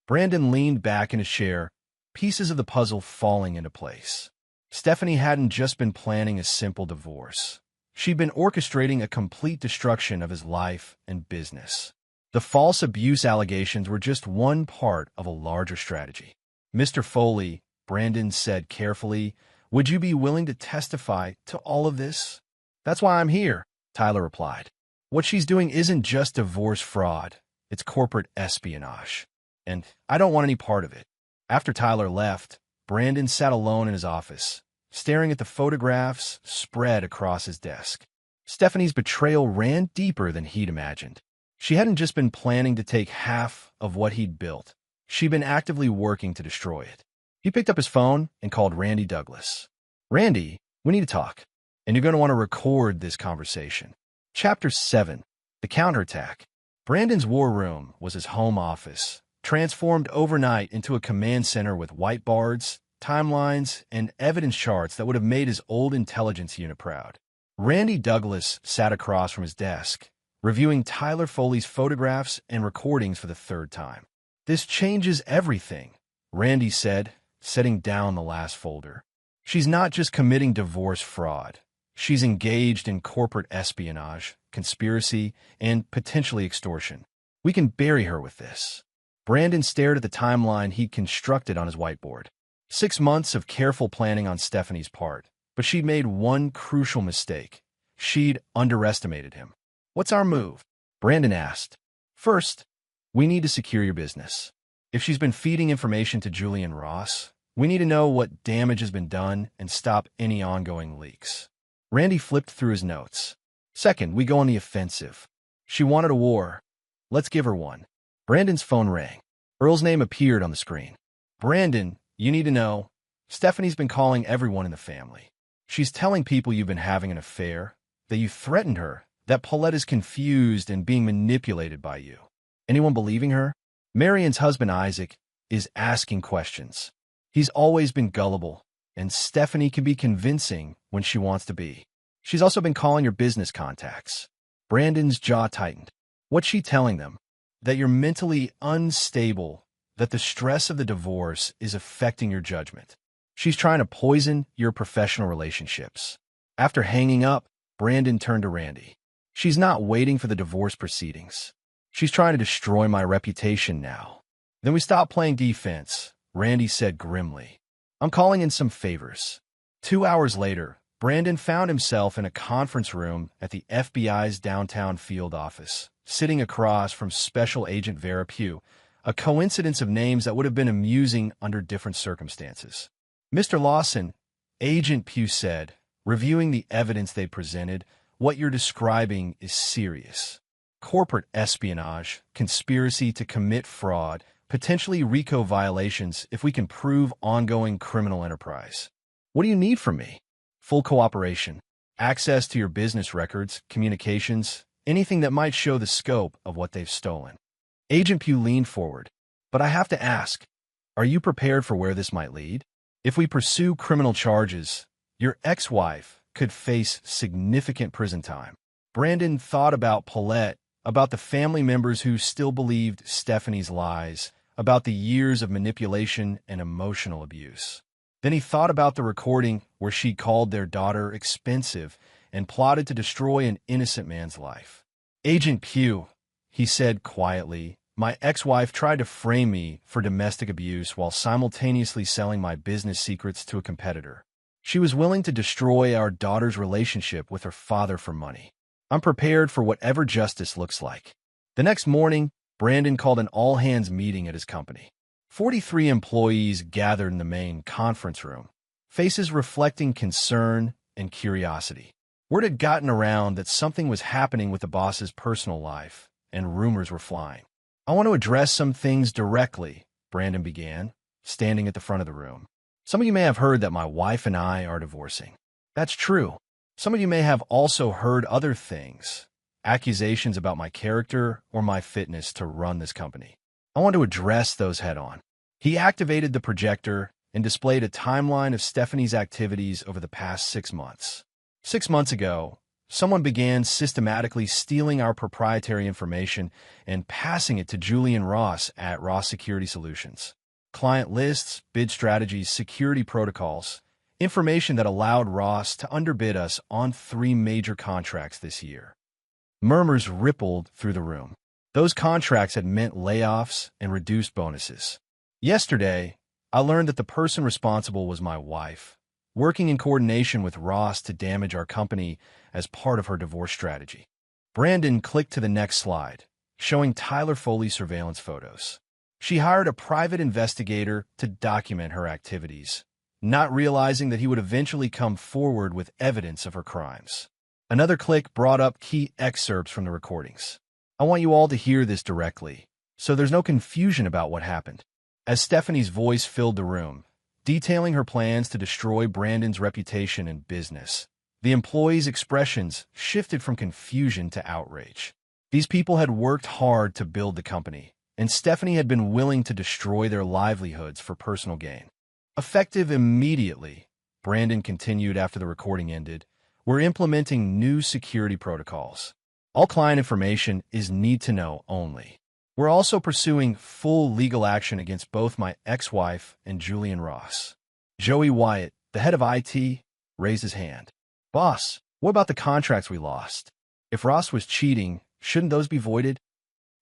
Brandon leaned back in his chair, pieces of the puzzle falling into place. Stephanie hadn't just been planning a simple divorce. She'd been orchestrating a complete destruction of his life and business. The false abuse allegations were just one part of a larger strategy. Mr. Foley, Brandon said carefully, would you be willing to testify to all of this? That's why I'm here, Tyler replied. What she's doing isn't just divorce fraud, it's corporate espionage. And I don't want any part of it. After Tyler left, Brandon sat alone in his office, staring at the photographs spread across his desk. Stephanie's betrayal ran deeper than he'd imagined. She hadn't just been planning to take half of what he'd built. She'd been actively working to destroy it. He picked up his phone and called Randy Douglas. "Randy, we need to talk, and you're going to want to record this conversation." Chapter 7. The Counterattack. Brandon's war room was his home office, transformed overnight into a command center with whiteboards, timelines, and evidence charts that would have made his old intelligence unit proud. Randy Douglas sat across from his desk, reviewing Tyler Foley's photographs and recordings for the third time. "This changes everything," Randy said, setting down the last folder. "She's not just committing divorce fraud. She's engaged in corporate espionage, conspiracy, and potentially extortion. We can bury her with this." Brandon stared at the timeline he'd constructed on his whiteboard. 6 months of careful planning on Stephanie's part, but she'd made one crucial mistake. She'd underestimated him. "What's our move?" Brandon asked. "First, we need to secure your business. If she's been feeding information to Julian Ross, we need to know what damage has been done and stop any ongoing leaks." Randy flipped through his notes. "Second, we go on the offensive. She wanted a war. Let's give her one." Brandon's phone rang. Earl's name appeared on the screen. "Brandon, you need to know. Stephanie's been calling everyone in the family. She's telling people you've been having an affair, that you threatened her, that Paulette is confused and being manipulated by you. Anyone believing her? Marion's husband, Isaac, is asking questions. He's always been gullible, and Stephanie can be convincing when she wants to be. She's also been calling your business contacts." Brandon's jaw tightened. "What's she telling them? That you're mentally unstable, that the stress of the divorce is affecting your judgment. She's trying to poison your professional relationships." After hanging up, Brandon turned to Randy. "She's not waiting for the divorce proceedings. She's trying to destroy my reputation now." "Then we stop playing defense," Randy said grimly. "I'm calling in some favors." 2 hours later, Brandon found himself in a conference room at the FBI's downtown field office, sitting across from Special Agent Vera Pugh, a coincidence of names that would have been amusing under different circumstances. "Mr. Lawson," Agent Pugh said, reviewing the evidence they presented, "what you're describing is serious. Corporate espionage, conspiracy to commit fraud, potentially RICO violations if we can prove ongoing criminal enterprise. What do you need from me?" "Full cooperation, access to your business records, communications, anything that might show the scope of what they've stolen." Agent Pugh leaned forward. "But I have to ask, are you prepared for where this might lead? If we pursue criminal charges, your ex-wife could face significant prison time." Brandon thought about Paulette, about the family members who still believed Stephanie's lies, about the years of manipulation and emotional abuse. Then he thought about the recording where she called their daughter expensive and plotted to destroy an innocent man's life. "Agent Pugh," he said quietly, "my ex-wife tried to frame me for domestic abuse while simultaneously selling my business secrets to a competitor. She was willing to destroy our daughter's relationship with her father for money. I'm prepared for whatever justice looks like." The next morning, Brandon called an all-hands meeting at his company. 43 employees gathered in the main conference room, faces reflecting concern and curiosity. Word had gotten around that something was happening with the boss's personal life, and rumors were flying. "I want to address some things directly," Brandon began, standing at the front of the room. "Some of you may have heard that my wife and I are divorcing. That's true. Some of you may have also heard other things, accusations about my character or my fitness to run this company. I want to address those head-on." He activated the projector and displayed a timeline of Stephanie's activities over the past 6 months. 6 months ago, someone began systematically stealing our proprietary information and passing it to Julian Ross at Ross Security Solutions. Client lists, bid strategies, security protocols, information that allowed Ross to underbid us on 3 major contracts this year. Murmurs rippled through the room. Those contracts had meant layoffs and reduced bonuses. Yesterday, I learned that the person responsible was my wife, working in coordination with Ross to damage our company as part of her divorce strategy. Brandon clicked to the next slide, showing Tyler Foley's surveillance photos. She hired a private investigator to document her activities, not realizing that he would eventually come forward with evidence of her crimes. Another click brought up key excerpts from the recordings. I want you all to hear this directly, so there's no confusion about what happened. As Stephanie's voice filled the room, detailing her plans to destroy Brandon's reputation and business, the employees' expressions shifted from confusion to outrage. These people had worked hard to build the company, and Stephanie had been willing to destroy their livelihoods for personal gain. Effective immediately, Brandon continued after the recording ended, we're implementing new security protocols. All client information is need-to-know only. We're also pursuing full legal action against both my ex-wife and Julian Ross. Joey Wyatt, the head of IT, raised his hand. Boss, what about the contracts we lost? If Ross was cheating, shouldn't those be voided?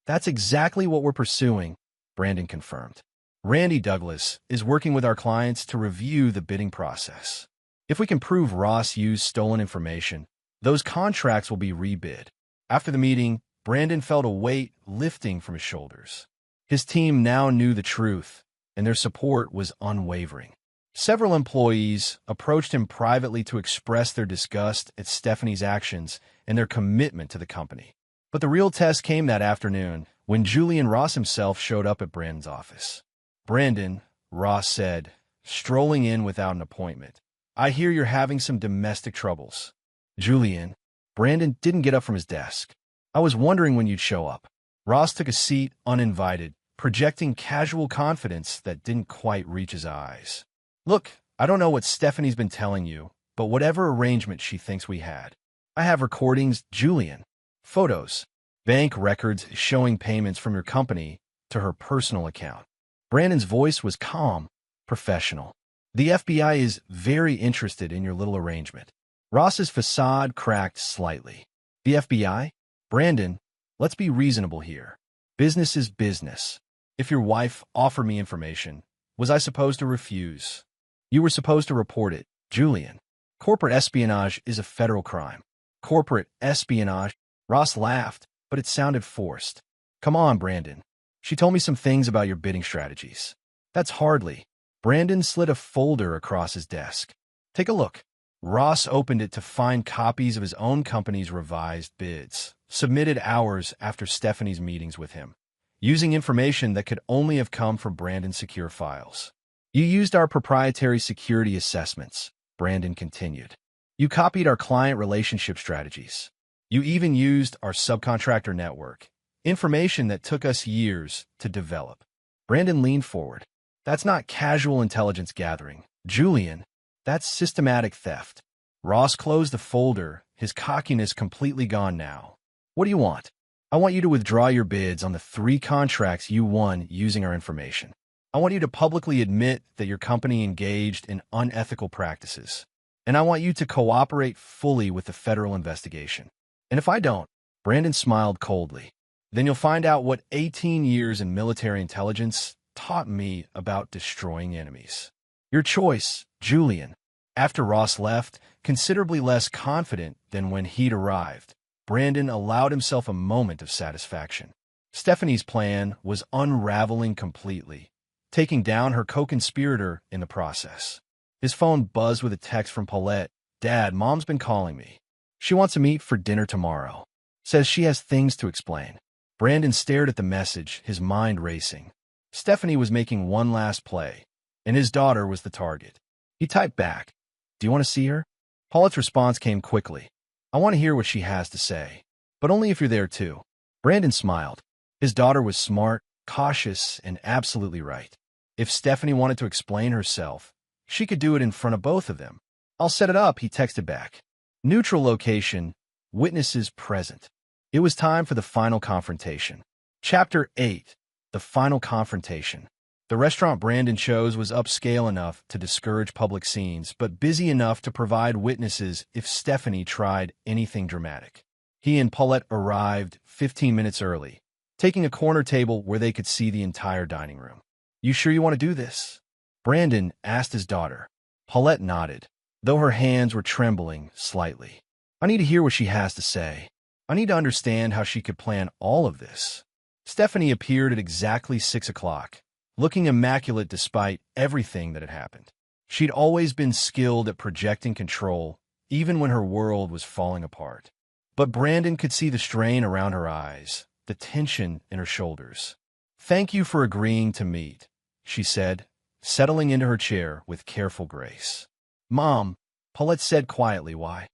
That's exactly what we're pursuing, Brandon confirmed. Randy Douglas is working with our clients to review the bidding process. If we can prove Ross used stolen information, those contracts will be rebid. After the meeting, Brandon felt a weight lifting from his shoulders. His team now knew the truth, and their support was unwavering. Several employees approached him privately to express their disgust at Stephanie's actions and their commitment to the company. But the real test came that afternoon when Julian Ross himself showed up at Brandon's office. Brandon, Ross said, strolling in without an appointment, I hear you're having some domestic troubles. Julian, Brandon didn't get up from his desk. I was wondering when you'd show up. Ross took a seat uninvited, projecting casual confidence that didn't quite reach his eyes. Look, I don't know what Stephanie's been telling you, but whatever arrangement she thinks we had. I have recordings, Julian. Photos. Bank records showing payments from your company to her personal account. Brandon's voice was calm, professional. The FBI is very interested in your little arrangement. Ross's facade cracked slightly. The FBI? Brandon, let's be reasonable here. Business is business. If your wife offered me information, was I supposed to refuse? You were supposed to report it, Julian. Corporate espionage is a federal crime. Corporate espionage? Ross laughed, but it sounded forced. Come on, Brandon. She told me some things about your bidding strategies. That's hardly. Brandon slid a folder across his desk. Take a look. Ross opened it to find copies of his own company's revised bids, submitted hours after Stephanie's meetings with him, using information that could only have come from Brandon's secure files. You used our proprietary security assessments, Brandon continued. You copied our client relationship strategies. You even used our subcontractor network, information that took us years to develop. Brandon leaned forward. That's not casual intelligence gathering, Julian. That's systematic theft. Ross closed the folder, his cockiness completely gone now. What do you want? I want you to withdraw your bids on the 3 contracts you won using our information. I want you to publicly admit that your company engaged in unethical practices. And I want you to cooperate fully with the federal investigation. And if I don't, Brandon smiled coldly, then you'll find out what 18 years in military intelligence taught me about destroying enemies. Your choice, Julian. After Ross left, considerably less confident than when he'd arrived, Brandon allowed himself a moment of satisfaction. Stephanie's plan was unraveling completely, taking down her co-conspirator in the process. His phone buzzed with a text from Paulette. Dad, Mom's been calling me. She wants to meet for dinner tomorrow. Says she has things to explain. Brandon stared at the message, his mind racing. Stephanie was making one last play, and his daughter was the target. He typed back, Do you want to see her? Paulette's response came quickly. I want to hear what she has to say, but only if you're there too. Brandon smiled. His daughter was smart, cautious, and absolutely right. If Stephanie wanted to explain herself, she could do it in front of both of them. I'll set it up, he texted back. Neutral location, witnesses present. It was time for the final confrontation. Chapter 8. The final confrontation. The restaurant Brandon chose was upscale enough to discourage public scenes, but busy enough to provide witnesses if Stephanie tried anything dramatic. He and Paulette arrived 15 minutes early, taking a corner table where they could see the entire dining room. You sure you want to do this? Brandon asked his daughter. Paulette nodded, though her hands were trembling slightly. I need to hear what she has to say. I need to understand how she could plan all of this. Stephanie appeared at exactly 6 o'clock, looking immaculate despite everything that had happened. She'd always been skilled at projecting control, even when her world was falling apart. But Brandon could see the strain around her eyes, the tension in her shoulders. "Thank you for agreeing to meet," she said, settling into her chair with careful grace. "Mom," Paulette said quietly, "why?"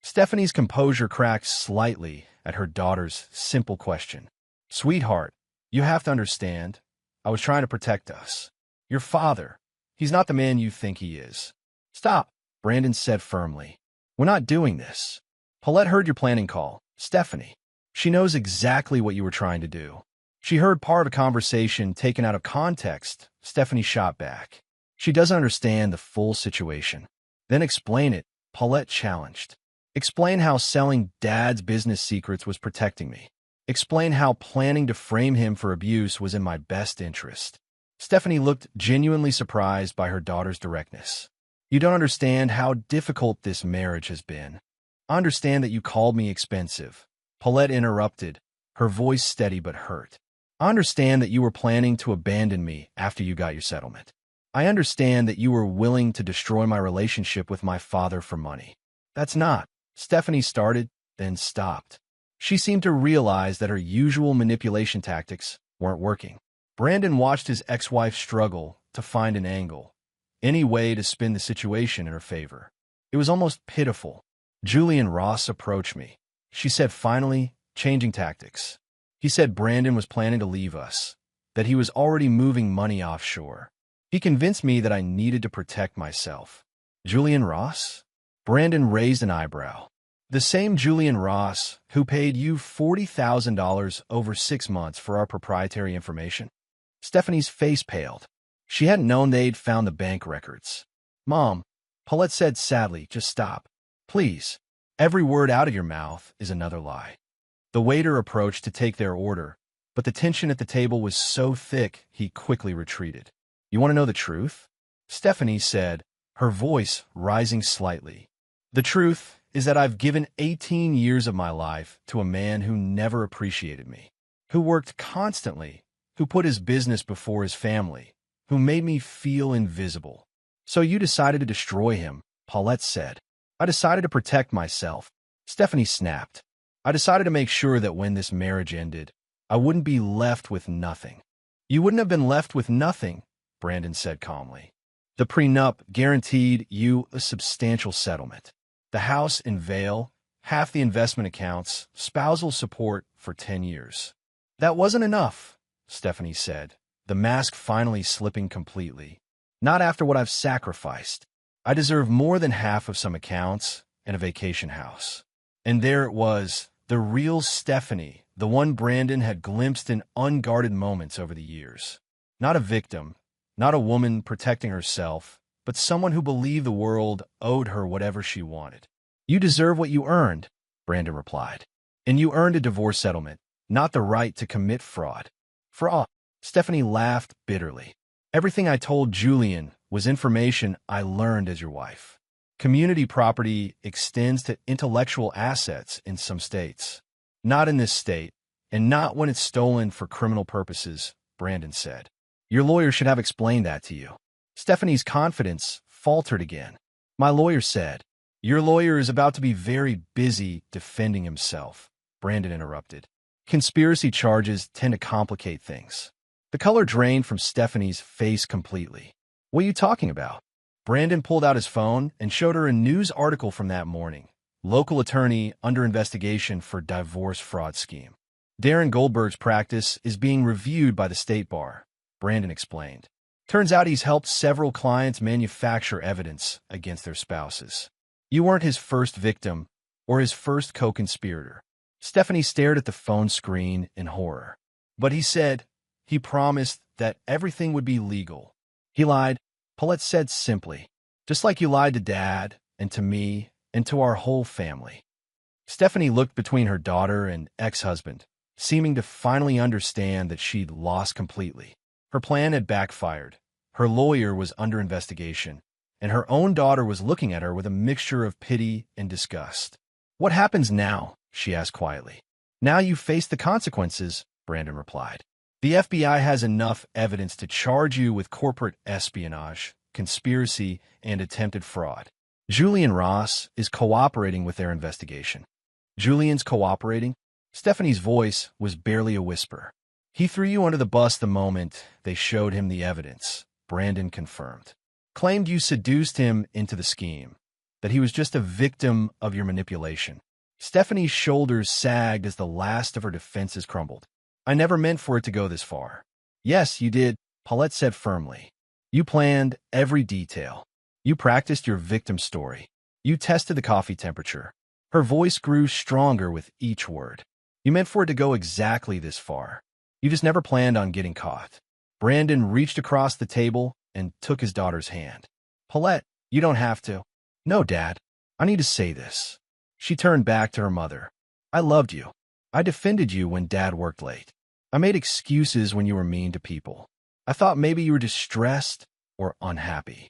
Stephanie's composure cracked slightly at her daughter's simple question. "Sweetheart, you have to understand. I was trying to protect us. Your father, he's not the man you think he is." "Stop," Brandon said firmly. "We're not doing this. Paulette heard your planning call, Stephanie. She knows exactly what you were trying to do." She heard part of a conversation taken out of context. Stephanie shot back. "She doesn't understand the full situation." "Then explain it," Paulette challenged. "Explain how selling Dad's business secrets was protecting me. Explain how planning to frame him for abuse was in my best interest." Stephanie looked genuinely surprised by her daughter's directness. "You don't understand how difficult this marriage has been. I understand that you called me expensive," Paulette interrupted, her voice steady but hurt. "I understand that you were planning to abandon me after you got your settlement. I understand that you were willing to destroy my relationship with my father for money." "That's not," Stephanie started, then stopped. She seemed to realize that her usual manipulation tactics weren't working. Brandon watched his ex-wife struggle to find an angle, any way to spin the situation in her favor. It was almost pitiful. "Julian Ross approached me," she said finally, changing tactics. "He said Brandon was planning to leave us, that he was already moving money offshore. He convinced me that I needed to protect myself." "Julian Ross?" Brandon raised an eyebrow. "The same Julian Ross who paid you $40,000 over 6 months for our proprietary information?" Stephanie's face paled. She hadn't known they'd found the bank records. "Mom," Paulette said sadly, "just stop. Please. Every word out of your mouth is another lie." The waiter approached to take their order, but the tension at the table was so thick he quickly retreated. "You want to know the truth?" Stephanie said, her voice rising slightly. "The truth is that I've given 18 years of my life to a man who never appreciated me, who worked constantly, who put his business before his family, who made me feel invisible." "So you decided to destroy him," Paulette said. "I decided to protect myself," Stephanie snapped. "I decided to make sure that when this marriage ended, I wouldn't be left with nothing." "You wouldn't have been left with nothing," Brandon said calmly. "The prenup guaranteed you a substantial settlement. The house in Vale, half the investment accounts, spousal support for 10 years. That wasn't enough," Stephanie said, the mask finally slipping completely. "Not after what I've sacrificed. I deserve more than half of some accounts and a vacation house." And there it was, the real Stephanie, the one Brandon had glimpsed in unguarded moments over the years. Not a victim, not a woman protecting herself, but someone who believed the world owed her whatever she wanted. "You deserve what you earned," Brandon replied. "And you earned a divorce settlement, not the right to commit fraud." "Fraud?" Stephanie laughed bitterly. "Everything I told Julian was information I learned as your wife. Community property extends to intellectual assets in some states. Not in this state, and not when it's stolen for criminal purposes," Brandon said. "Your lawyer should have explained that to you." Stephanie's confidence faltered again. "My lawyer said." "Your lawyer is about to be very busy defending himself," Brandon interrupted. "Conspiracy charges tend to complicate things." The color drained from Stephanie's face completely. "What are you talking about?" Brandon pulled out his phone and showed her a news article from that morning. "Local attorney under investigation for divorce fraud scheme. Darren Goldberg's practice is being reviewed by the state bar," Brandon explained. "Turns out he's helped several clients manufacture evidence against their spouses. You weren't his first victim or his first co-conspirator." Stephanie stared at the phone screen in horror. "But he promised that everything would be legal." "He lied," Paulette said simply. "Just like you lied to Dad and to me and to our whole family." Stephanie looked between her daughter and ex-husband, seeming to finally understand that she'd lost completely. Her plan had backfired. Her lawyer was under investigation, and her own daughter was looking at her with a mixture of pity and disgust. "What happens now?" she asked quietly. "Now you face the consequences," Brandon replied. "The FBI has enough evidence to charge you with corporate espionage, conspiracy, and attempted fraud. Julian Ross is cooperating with their investigation. Julian's cooperating? Stephanie's voice was barely a whisper. He threw you under the bus the moment they showed him the evidence, Brandon confirmed. Claimed you seduced him into the scheme, that he was just a victim of your manipulation. Stephanie's shoulders sagged as the last of her defenses crumbled. I never meant for it to go this far. Yes, you did, Paulette said firmly. You planned every detail. You practiced your victim story. You tested the coffee temperature. Her voice grew stronger with each word. You meant for it to go exactly this far. You just never planned on getting caught. Brandon reached across the table and took his daughter's hand. Paulette, you don't have to. No, Dad. I need to say this. She turned back to her mother. I loved you. I defended you when Dad worked late. I made excuses when you were mean to people. I thought maybe you were distressed or unhappy.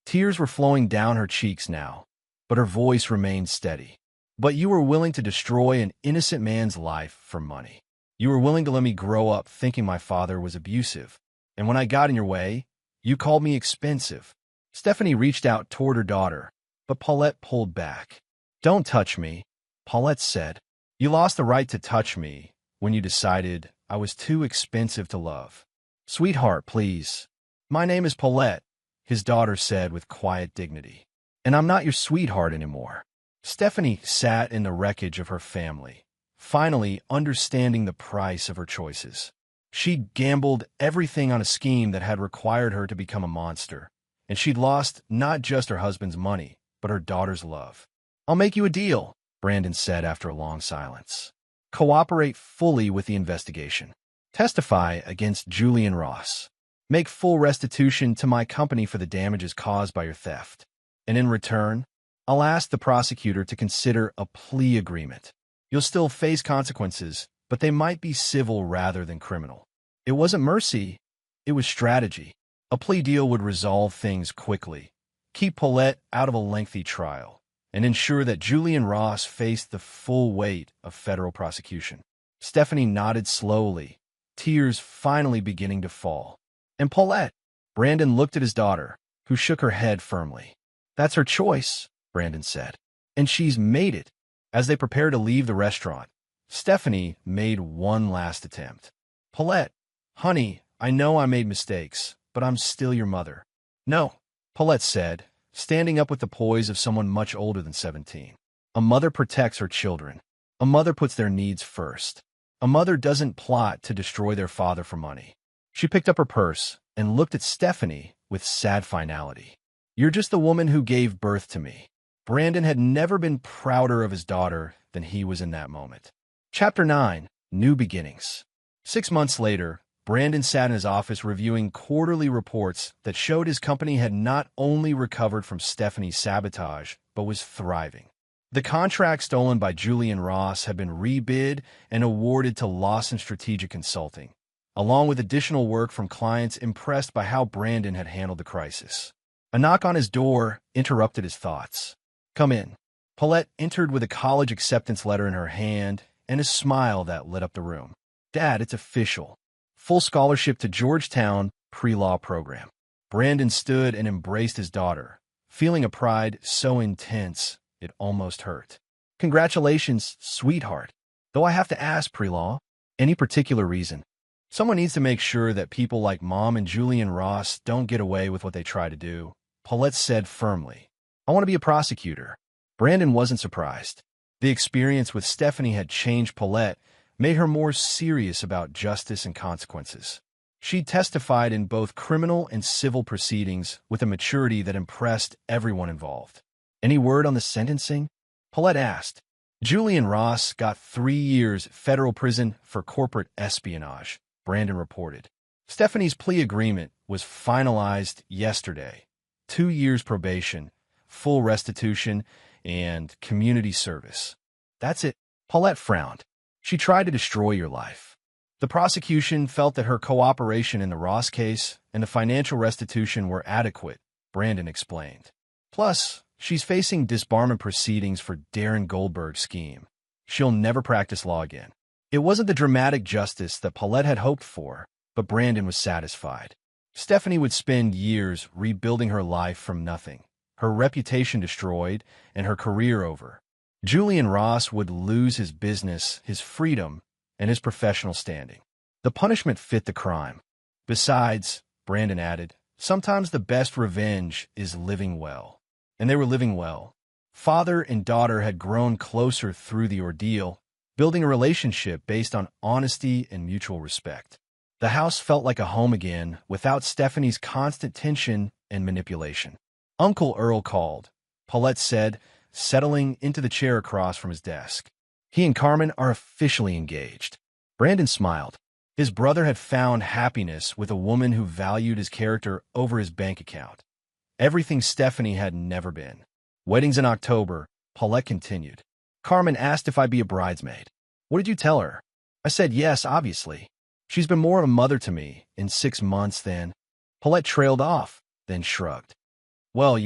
Tears were flowing down her cheeks now, but her voice remained steady. But you were willing to destroy an innocent man's life for money. You were willing to let me grow up thinking my father was abusive. And when I got in your way, you called me expensive. Stephanie reached out toward her daughter, but Paulette pulled back. Don't touch me, Paulette said. You lost the right to touch me when you decided I was too expensive to love. Sweetheart, please. My name is Paulette, his daughter said with quiet dignity. And I'm not your sweetheart anymore. Stephanie sat in the wreckage of her family, finally understanding the price of her choices. She'd gambled everything on a scheme that had required her to become a monster, and she'd lost not just her husband's money, but her daughter's love. I'll make you a deal, Brandon said after a long silence. Cooperate fully with the investigation. Testify against Julian Ross. Make full restitution to my company for the damages caused by your theft. And in return, I'll ask the prosecutor to consider a plea agreement. You'll still face consequences, but they might be civil rather than criminal. It wasn't mercy, it was strategy. A plea deal would resolve things quickly, keep Paulette out of a lengthy trial, and ensure that Julian Ross faced the full weight of federal prosecution. Stephanie nodded slowly, tears finally beginning to fall. And Paulette, Brandon looked at his daughter, who shook her head firmly. That's her choice, Brandon said. And she's made it. As they prepared to leave the restaurant, Stephanie made one last attempt. Paulette, honey, I know I made mistakes, but I'm still your mother. No, Paulette said, standing up with the poise of someone much older than 17. A mother protects her children. A mother puts their needs first. A mother doesn't plot to destroy their father for money. She picked up her purse and looked at Stephanie with sad finality. You're just the woman who gave birth to me. Brandon had never been prouder of his daughter than he was in that moment. Chapter 9, New Beginnings. 6 months later, Brandon sat in his office reviewing quarterly reports that showed his company had not only recovered from Stephanie's sabotage, but was thriving. The contract stolen by Julian Ross had been rebid and awarded to Lawson Strategic Consulting, along with additional work from clients impressed by how Brandon had handled the crisis. A knock on his door interrupted his thoughts. Come in. Paulette entered with a college acceptance letter in her hand and a smile that lit up the room. Dad, it's official. Full scholarship to Georgetown pre-law program. Brandon stood and embraced his daughter, feeling a pride so intense it almost hurt. Congratulations, sweetheart. Though I have to ask, pre-law, any particular reason? Someone needs to make sure that people like Mom and Julian Ross don't get away with what they try to do, Paulette said firmly. I want to be a prosecutor. Brandon wasn't surprised. The experience with Stephanie had changed Paulette, made her more serious about justice and consequences. She testified in both criminal and civil proceedings with a maturity that impressed everyone involved. Any word on the sentencing? Paulette asked. Julian Ross got 3 years federal prison for corporate espionage, Brandon reported. Stephanie's plea agreement was finalized yesterday. 2 years probation, full restitution, and community service. That's it. Paulette frowned. She tried to destroy your life. The prosecution felt that her cooperation in the Ross case and the financial restitution were adequate, Brandon explained. Plus, she's facing disbarment proceedings for Darren Goldberg's scheme. She'll never practice law again. It wasn't the dramatic justice that Paulette had hoped for, but Brandon was satisfied. Stephanie would spend years rebuilding her life from nothing, her reputation destroyed, and her career over. Julian Ross would lose his business, his freedom, and his professional standing. The punishment fit the crime. Besides, Brandon added, sometimes the best revenge is living well. And they were living well. Father and daughter had grown closer through the ordeal, building a relationship based on honesty and mutual respect. The house felt like a home again, without Stephanie's constant tension and manipulation. Uncle Earl called, Paulette said, settling into the chair across from his desk. He and Carmen are officially engaged. Brandon smiled. His brother had found happiness with a woman who valued his character over his bank account. Everything Stephanie had never been. Weddings in October, Paulette continued. Carmen asked if I'd be a bridesmaid. What did you tell her? I said yes, obviously. She's been more of a mother to me in 6 months than... Paulette trailed off, then shrugged. Well,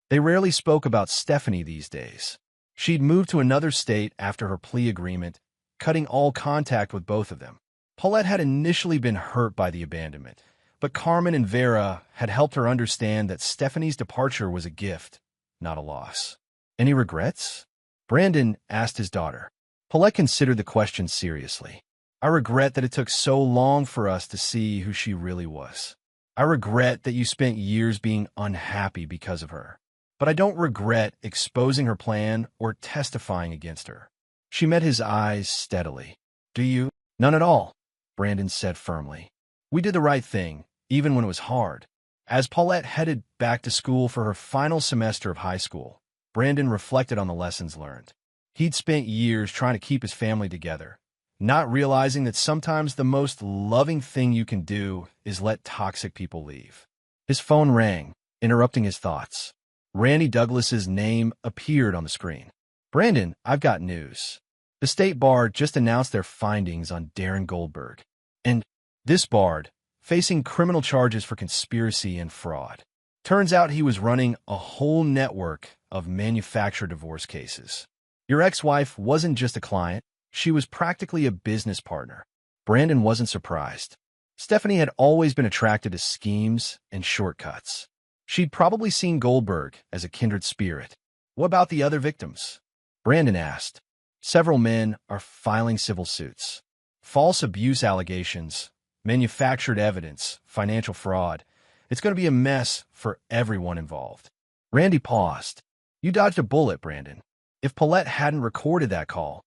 they rarely spoke about Stephanie these days. She'd moved to another state after her plea agreement, cutting all contact with both of them. Paulette had initially been hurt by the abandonment, but Carmen and Vera had helped her understand that Stephanie's departure was a gift, not a loss. Any regrets? Brandon asked his daughter. Paulette considered the question seriously. I regret that it took so long for us to see who she really was. I regret that you spent years being unhappy because of her. But I don't regret exposing her plan or testifying against her. She met his eyes steadily. Do you? None at all, Brandon said firmly. We did the right thing, even when it was hard. As Paulette headed back to school for her final semester of high school, Brandon reflected on the lessons learned. He'd spent years trying to keep his family together, not realizing that sometimes the most loving thing you can do is let toxic people leave. His phone rang, interrupting his thoughts. Randy Douglas's name appeared on the screen. Brandon, I've got news. The state bar just announced their findings on Darren Goldberg. And this bard, facing criminal charges for conspiracy and fraud. Turns out he was running a whole network of manufactured divorce cases. Your ex-wife wasn't just a client, she was practically a business partner. Brandon wasn't surprised. Stephanie had always been attracted to schemes and shortcuts. She'd probably seen Goldberg as a kindred spirit. What about the other victims? Brandon asked. Several men are filing civil suits. False abuse allegations, manufactured evidence, financial fraud. It's going to be a mess for everyone involved. Randy paused. You dodged a bullet, Brandon. If Paulette hadn't recorded that call,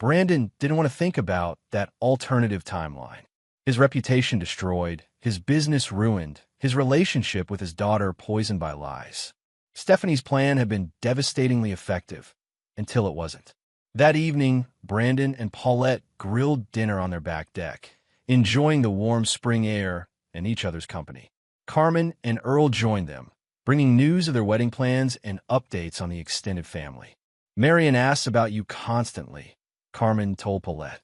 Brandon didn't want to think about that alternative timeline. His reputation destroyed, his business ruined, his relationship with his daughter poisoned by lies. Stephanie's plan had been devastatingly effective, until it wasn't. That evening, Brandon and Paulette grilled dinner on their back deck, enjoying the warm spring air and each other's company. Carmen and Earl joined them, bringing news of their wedding plans and updates on the extended family. Marion asks about you constantly, Carmen told Paulette.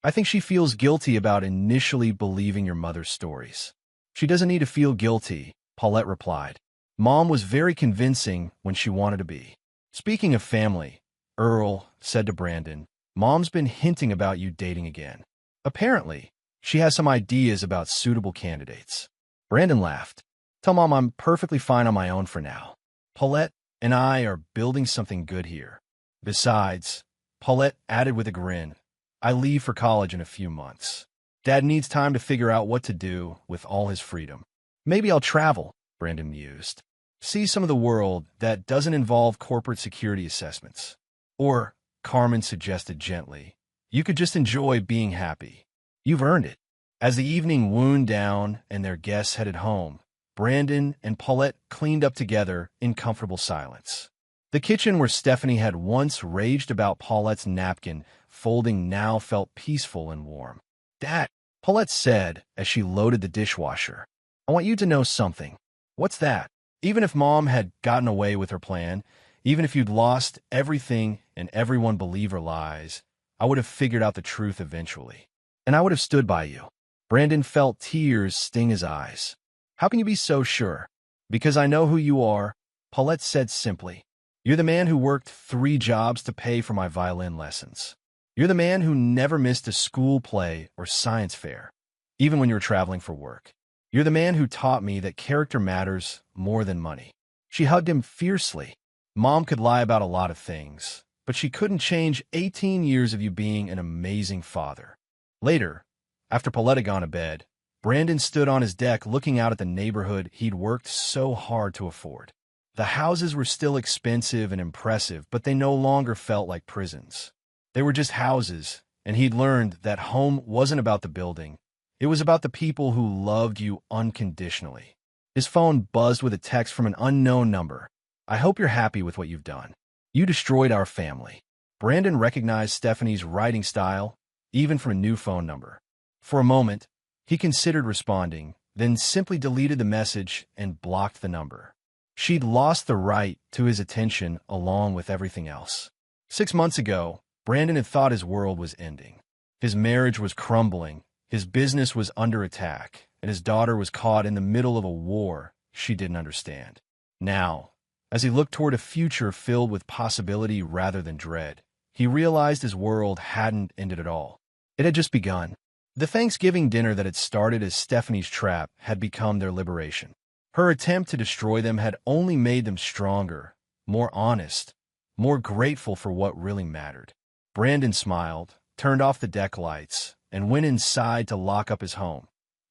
I think she feels guilty about initially believing your mother's stories. She doesn't need to feel guilty, Paulette replied. Mom was very convincing when she wanted to be. Speaking of family, Earl said to Brandon, Mom's been hinting about you dating again. Apparently, she has some ideas about suitable candidates. Brandon laughed. Tell Mom I'm perfectly fine on my own for now. Paulette and I are building something good here. Besides, Paulette added with a grin, I leave for college in a few months. Dad needs time to figure out what to do with all his freedom. Maybe I'll travel, Brandon mused. See some of the world that doesn't involve corporate security assessments. Or, Carmen suggested gently, you could just enjoy being happy. You've earned it. As the evening wound down and their guests headed home, Brandon and Paulette cleaned up together in comfortable silence. The kitchen where Stephanie had once raged about Paulette's napkin folding now felt peaceful and warm. Dad, Paulette said as she loaded the dishwasher, I want you to know something. What's that? Even if Mom had gotten away with her plan, even if you'd lost everything and everyone believed her lies, I would have figured out the truth eventually. And I would have stood by you. Brandon felt tears sting his eyes. How can you be so sure? Because I know who you are, Paulette said simply. You're the man who worked 3 jobs to pay for my violin lessons. You're the man who never missed a school play or science fair, even when you were traveling for work. You're the man who taught me that character matters more than money. She hugged him fiercely. Mom could lie about a lot of things, but she couldn't change 18 years of you being an amazing father. Later, after Paulette had gone to bed, Brandon stood on his deck looking out at the neighborhood he'd worked so hard to afford. The houses were still expensive and impressive, but they no longer felt like prisons. They were just houses, and he'd learned that home wasn't about the building. It was about the people who loved you unconditionally. His phone buzzed with a text from an unknown number. "I hope you're happy with what you've done. You destroyed our family." Brandon recognized Stephanie's writing style, even from a new phone number. For a moment, he considered responding, then simply deleted the message and blocked the number. She'd lost the right to his attention along with everything else. 6 months ago, Brandon had thought his world was ending. His marriage was crumbling, his business was under attack, and his daughter was caught in the middle of a war she didn't understand. Now, as he looked toward a future filled with possibility rather than dread, he realized his world hadn't ended at all. It had just begun. The Thanksgiving dinner that had started as Stephanie's trap had become their liberation. Her attempt to destroy them had only made them stronger, more honest, more grateful for what really mattered. Brandon smiled, turned off the deck lights, and went inside to lock up his home.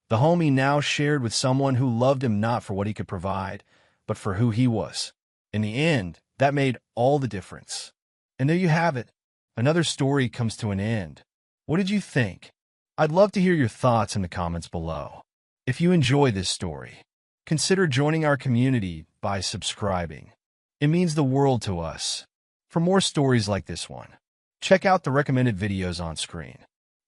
The home he now shared with someone who loved him not for what he could provide, but for who he was. In the end, that made all the difference. And there you have it. Another story comes to an end. What did you think? I'd love to hear your thoughts in the comments below. If you enjoy this story, consider joining our community by subscribing. It means the world to us. For more stories like this one, check out the recommended videos on screen.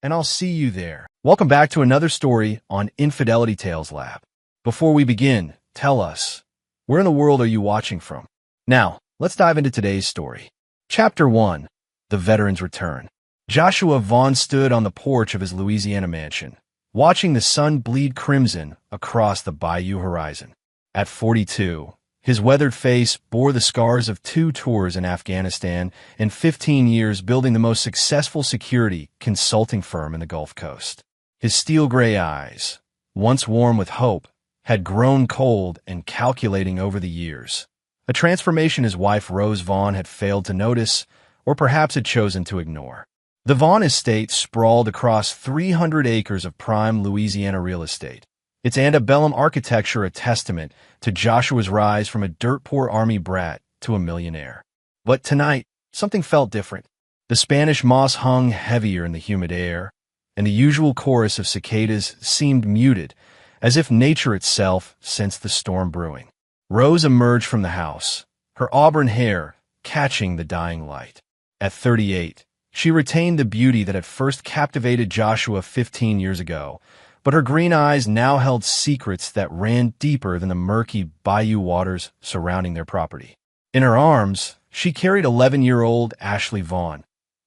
And I'll see you there. Welcome back to another story on Infidelity Tales Lab. Before we begin, tell us, where in the world are you watching from? Now, let's dive into today's story. Chapter 1. The Veteran's Return. Joshua Vaughn stood on the porch of his Louisiana mansion, watching the sun bleed crimson across the bayou horizon. At 42, his weathered face bore the scars of 2 tours in Afghanistan and 15 years building the most successful security consulting firm in the Gulf Coast. His steel-gray eyes, once warm with hope, had grown cold and calculating over the years. A transformation his wife Rose Vaughn had failed to notice, or perhaps had chosen to ignore. The Vaughn estate sprawled across 300 acres of prime Louisiana real estate, its antebellum architecture a testament to Joshua's rise from a dirt-poor army brat to a millionaire. But tonight, something felt different. The Spanish moss hung heavier in the humid air, and the usual chorus of cicadas seemed muted, as if nature itself sensed the storm brewing. Rose emerged from the house, her auburn hair catching the dying light. At 38, she retained the beauty that had first captivated Joshua 15 years ago, but her green eyes now held secrets that ran deeper than the murky bayou waters surrounding their property. In her arms, she carried 11-year-old Ashley Vaughn,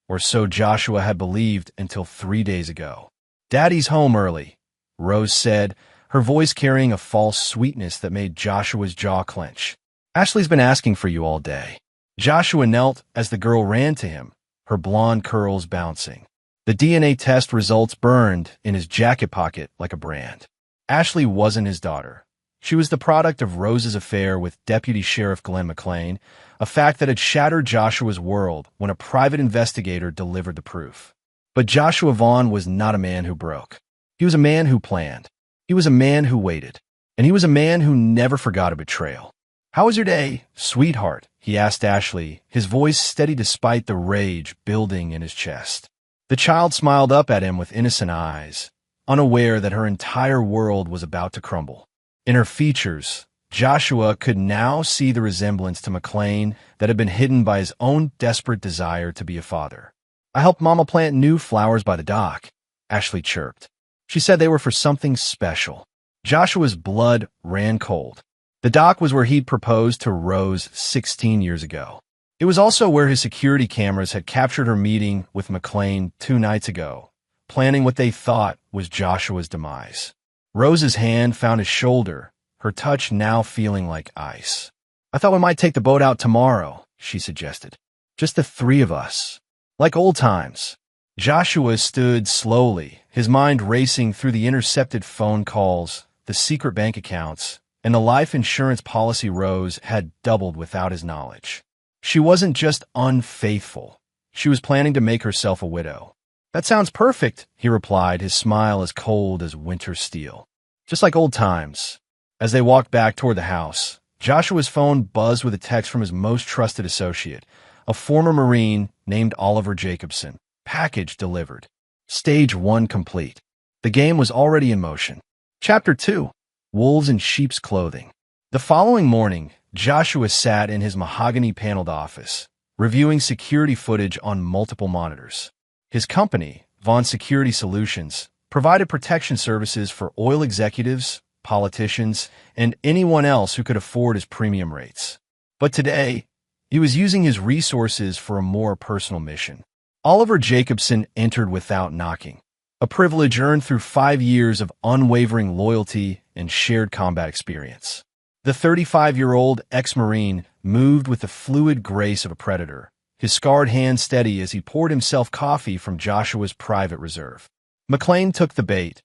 or so Joshua had believed until 3 days ago. "Daddy's home early," Rose said, her voice carrying a false sweetness that made Joshua's jaw clench. "Ashley's been asking for you all day." Joshua knelt as the girl ran to him, her blonde curls bouncing. The DNA test results burned in his jacket pocket like a brand. Ashley wasn't his daughter. She was the product of Rose's affair with Deputy Sheriff Glenn McLean, a fact that had shattered Joshua's world when a private investigator delivered the proof. But Joshua Vaughn was not a man who broke. He was a man who planned. He was a man who waited. And he was a man who never forgot a betrayal. "How was your day, sweetheart?" he asked Ashley, his voice steady despite the rage building in his chest. The child smiled up at him with innocent eyes, unaware that her entire world was about to crumble. In her features, Joshua could now see the resemblance to McLean that had been hidden by his own desperate desire to be a father. "I helped Mama plant new flowers by the dock," Ashley chirped. She said they were for something special. Joshua's blood ran cold. The dock was where he'd proposed to Rose 16 years ago. It was also where his security cameras had captured her meeting with McLean 2 nights ago, planning what they thought was Joshua's demise. Rose's hand found his shoulder, her touch now feeling like ice. "I thought we might take the boat out tomorrow," she suggested. "Just the 3 of us. Like old times." Joshua stood slowly, his mind racing through the intercepted phone calls, the secret bank accounts, and the life insurance policy Rose had doubled without his knowledge. She wasn't just unfaithful. She was planning to make herself a widow. "That sounds perfect," he replied, his smile as cold as winter steel. "Just like old times." As they walked back toward the house, Joshua's phone buzzed with a text from his most trusted associate, a former Marine named Oliver Jacobson. Package delivered. Stage 1 complete. The game was already in motion. Chapter 2. Wolves in Sheep's Clothing. The following morning, Joshua sat in his mahogany-paneled office, reviewing security footage on multiple monitors. His company, Vaughn Security Solutions, provided protection services for oil executives, politicians, and anyone else who could afford his premium rates. But today, he was using his resources for a more personal mission. Oliver Jacobson entered without knocking, a privilege earned through 5 years of unwavering loyalty and shared combat experience. The 35-year-old ex-Marine moved with the fluid grace of a predator, his scarred hand steady as he poured himself coffee from Joshua's private reserve. McLean took the bait,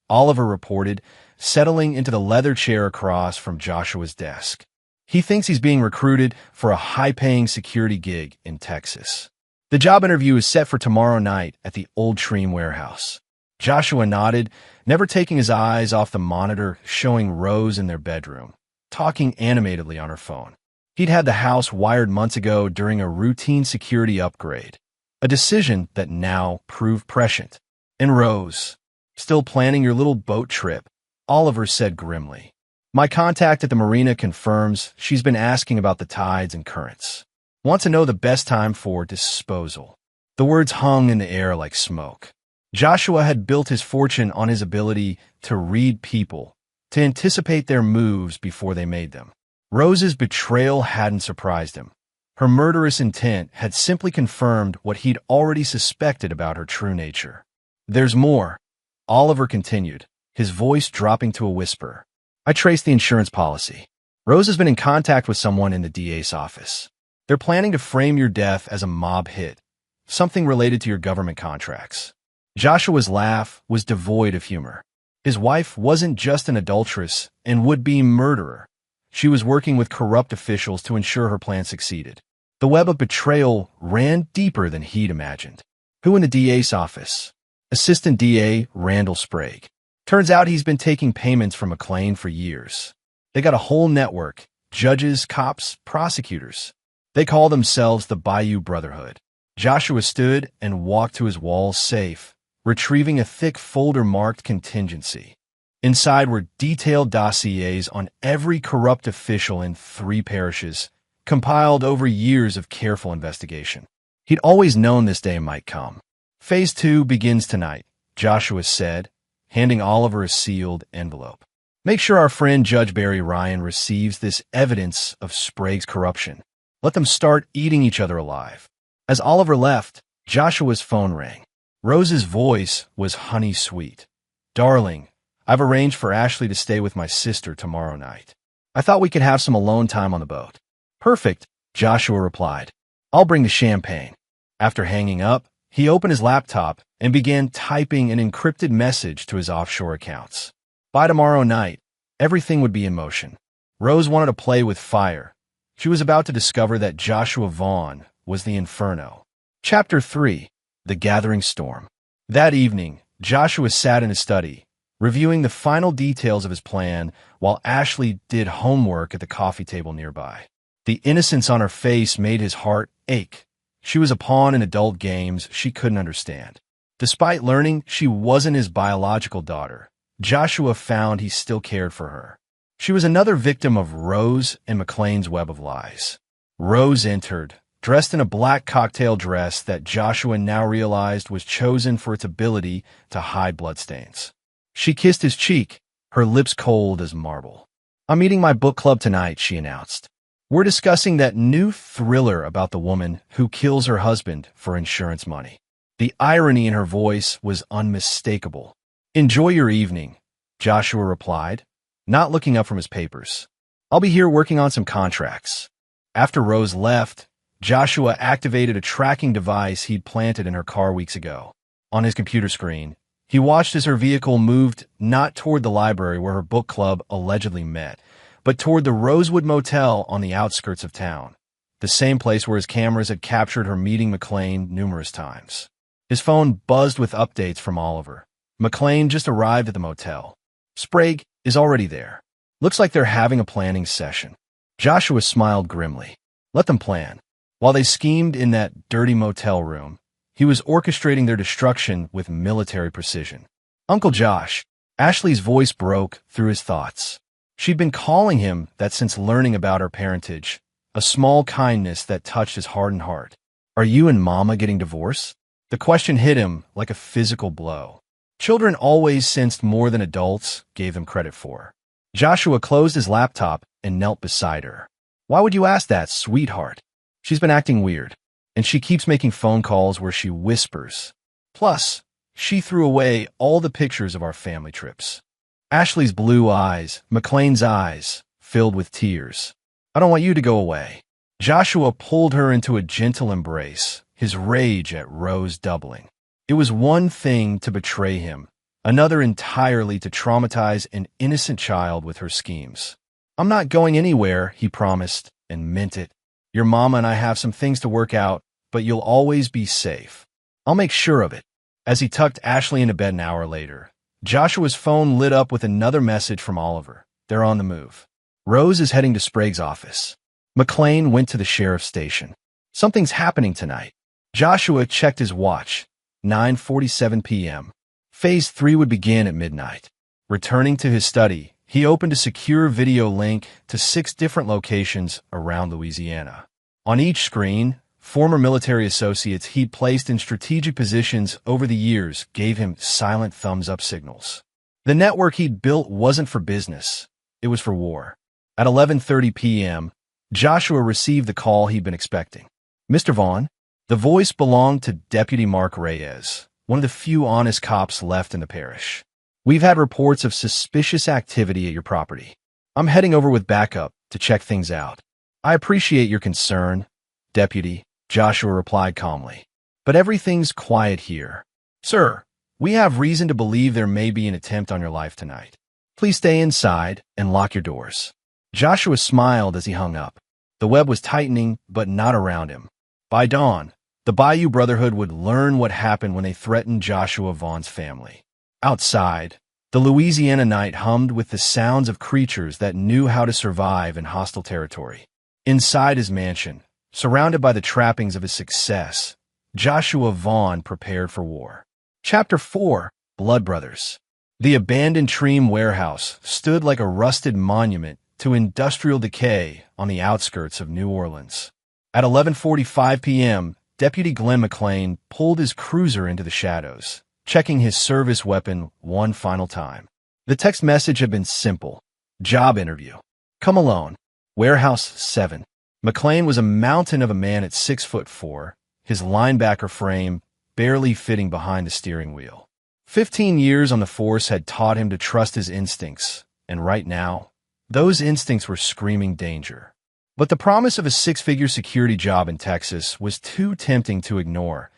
Oliver reported, settling into the leather chair across from Joshua's desk. "He thinks he's being recruited for a high-paying security gig in Texas. The job interview is set for tomorrow night at the Old Treem warehouse." Joshua nodded, never taking his eyes off the monitor showing Rose in their bedroom, talking animatedly on her phone. He'd had the house wired months ago during a routine security upgrade, a decision that now proved prescient. "And Rose, still planning your little boat trip," Oliver said grimly. "My contact at the marina confirms she's been asking about the tides and currents. Want to know the best time for disposal." The words hung in the air like smoke. Joshua had built his fortune on his ability to read people, to anticipate their moves before they made them. Rose's betrayal hadn't surprised him. Her murderous intent had simply confirmed what he'd already suspected about her true nature. "There's more," Oliver continued, his voice dropping to a whisper. "I traced the insurance policy. Rose has been in contact with someone in the DA's office. They're planning to frame your death as a mob hit, something related to your government contracts." Joshua's laugh was devoid of humor. His wife wasn't just an adulteress and would-be murderer. She was working with corrupt officials to ensure her plan succeeded. The web of betrayal ran deeper than he'd imagined. "Who in the DA's office?" "Assistant DA Randall Sprague. Turns out he's been taking payments from McLean for years. They got a whole network, judges, cops, prosecutors. They call themselves the Bayou Brotherhood." Joshua stood and walked to his wall safe, retrieving a thick folder marked contingency. Inside were detailed dossiers on every corrupt official in 3 parishes, compiled over years of careful investigation. He'd always known this day might come. "Phase 2 begins tonight," Joshua said, handing Oliver a sealed envelope. "Make sure our friend Judge Barry Ryan receives this evidence of Sprague's corruption. Let them start eating each other alive." As Oliver left, Joshua's phone rang. Rose's voice was honey-sweet. "Darling, I've arranged for Ashley to stay with my sister tomorrow night. I thought we could have some alone time on the boat." "Perfect," Joshua replied. "I'll bring the champagne." After hanging up, he opened his laptop and began typing an encrypted message to his offshore accounts. By tomorrow night, everything would be in motion. Rose wanted to play with fire. She was about to discover that Joshua Vaughn was the Inferno. Chapter 3. The Gathering Storm. That evening, Joshua sat in his study, reviewing the final details of his plan while Ashley did homework at the coffee table nearby. The innocence on her face made his heart ache. She was a pawn in adult games she couldn't understand. Despite learning she wasn't his biological daughter, Joshua found he still cared for her. She was another victim of Rose and McLean's web of lies. Rose entered, dressed in a black cocktail dress that Joshua now realized was chosen for its ability to hide bloodstains. She kissed his cheek, her lips cold as marble. "I'm eating my book club tonight," she announced. "We're discussing that new thriller about the woman who kills her husband for insurance money." The irony in her voice was unmistakable. "Enjoy your evening," Joshua replied, not looking up from his papers. "I'll be here working on some contracts." After Rose left, Joshua activated a tracking device he'd planted in her car weeks ago. On his computer screen, he watched as her vehicle moved not toward the library where her book club allegedly met, but toward the Rosewood Motel on the outskirts of town, the same place where his cameras had captured her meeting McLean numerous times. His phone buzzed with updates from Oliver. McLean just arrived at the motel. Sprague is already there. Looks like they're having a planning session. Joshua smiled grimly. Let them plan. While they schemed in that dirty motel room, he was orchestrating their destruction with military precision. Uncle Josh, Ashley's voice broke through his thoughts. She'd been calling him that since learning about her parentage, a small kindness that touched his hardened heart. Are you and Mama getting divorced? The question hit him like a physical blow. Children always sensed more than adults gave them credit for. Joshua closed his laptop and knelt beside her. Why would you ask that, sweetheart? She's been acting weird, and she keeps making phone calls where she whispers. Plus, she threw away all the pictures of our family trips. Ashley's blue eyes, McLean's eyes, filled with tears. I don't want you to go away. Joshua pulled her into a gentle embrace, his rage at Rose doubling. It was one thing to betray him, another entirely to traumatize an innocent child with her schemes. I'm not going anywhere, he promised, and meant it. Your mama and I have some things to work out, but you'll always be safe. I'll make sure of it. As he tucked Ashley into bed an hour later, Joshua's phone lit up with another message from Oliver. They're on the move. Rose is heading to Sprague's office. McLean went to the sheriff's station. Something's happening tonight. Joshua checked his watch. 9:47 p.m. Phase 3 would begin at midnight. Returning to his study, he opened a secure video link to 6 different locations around Louisiana. On each screen, former military associates he'd placed in strategic positions over the years gave him silent thumbs-up signals. The network he'd built wasn't for business. It was for war. At 11:30 p.m., Joshua received the call he'd been expecting. Mr. Vaughn, the voice belonged to Deputy Mark Reyes, one of the few honest cops left in the parish. We've had reports of suspicious activity at your property. I'm heading over with backup to check things out. I appreciate your concern, Deputy, Joshua replied calmly. But everything's quiet here. Sir, we have reason to believe there may be an attempt on your life tonight. Please stay inside and lock your doors. Joshua smiled as he hung up. The web was tightening, but not around him. By dawn, the Bayou Brotherhood would learn what happened when they threatened Joshua Vaughn's family. Outside, the Louisiana night hummed with the sounds of creatures that knew how to survive in hostile territory. Inside his mansion, surrounded by the trappings of his success, Joshua Vaughn prepared for war. Chapter 4, Blood Brothers. The abandoned Treem warehouse stood like a rusted monument to industrial decay on the outskirts of New Orleans. At 11:45 p.m., Deputy Glenn McLean pulled his cruiser into the shadows, checking his service weapon one final time. The text message had been simple. Job interview. Come alone. Warehouse 7. McLean was a mountain of a man at 6'4", his linebacker frame barely fitting behind the steering wheel. 15 years on the force had taught him to trust his instincts, and right now, those instincts were screaming danger. But the promise of a 6-figure security job in Texas was too tempting to ignore,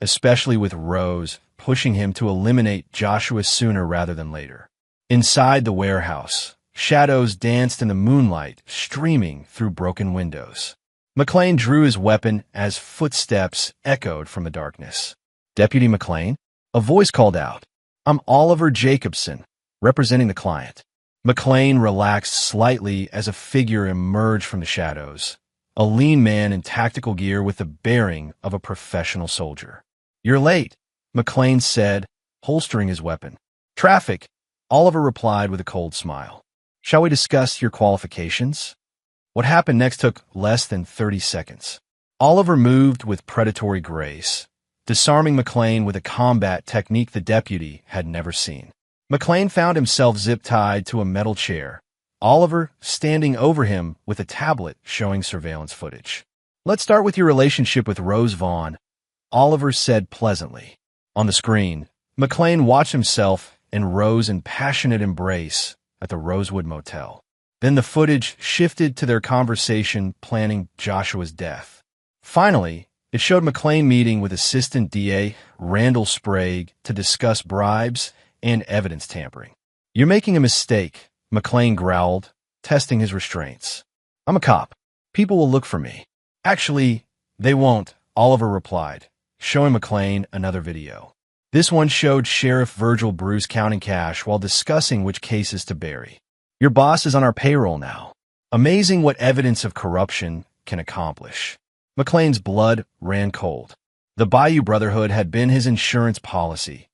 especially with Rose pushing him to eliminate Joshua sooner rather than later. Inside the warehouse, shadows danced in the moonlight, streaming through broken windows. McLean drew his weapon as footsteps echoed from the darkness. Deputy McLean? A voice called out. I'm Oliver Jacobson, representing the client. McLean relaxed slightly as a figure emerged from the shadows, a lean man in tactical gear with the bearing of a professional soldier. You're late, McLean said, holstering his weapon. Traffic, Oliver replied with a cold smile. Shall we discuss your qualifications? What happened next took less than 30 seconds. Oliver moved with predatory grace, disarming McLean with a combat technique the deputy had never seen. McLean found himself zip-tied to a metal chair, Oliver standing over him with a tablet showing surveillance footage. Let's start with your relationship with Rose Vaughn, Oliver said pleasantly. On the screen, McLean watched himself and Rose in passionate embrace at the Rosewood Motel. Then the footage shifted to their conversation planning Joshua's death. Finally, it showed McLean meeting with Assistant DA Randall Sprague to discuss bribes and evidence tampering. You're making a mistake, McLean growled, testing his restraints. I'm a cop. People will look for me. Actually, they won't, Oliver replied, showing McLean another video. This one showed Sheriff Virgil Bruce counting cash while discussing which cases to bury. Your boss is on our payroll now. Amazing what evidence of corruption can accomplish. McLean's blood ran cold. The Bayou Brotherhood had been his insurance policy.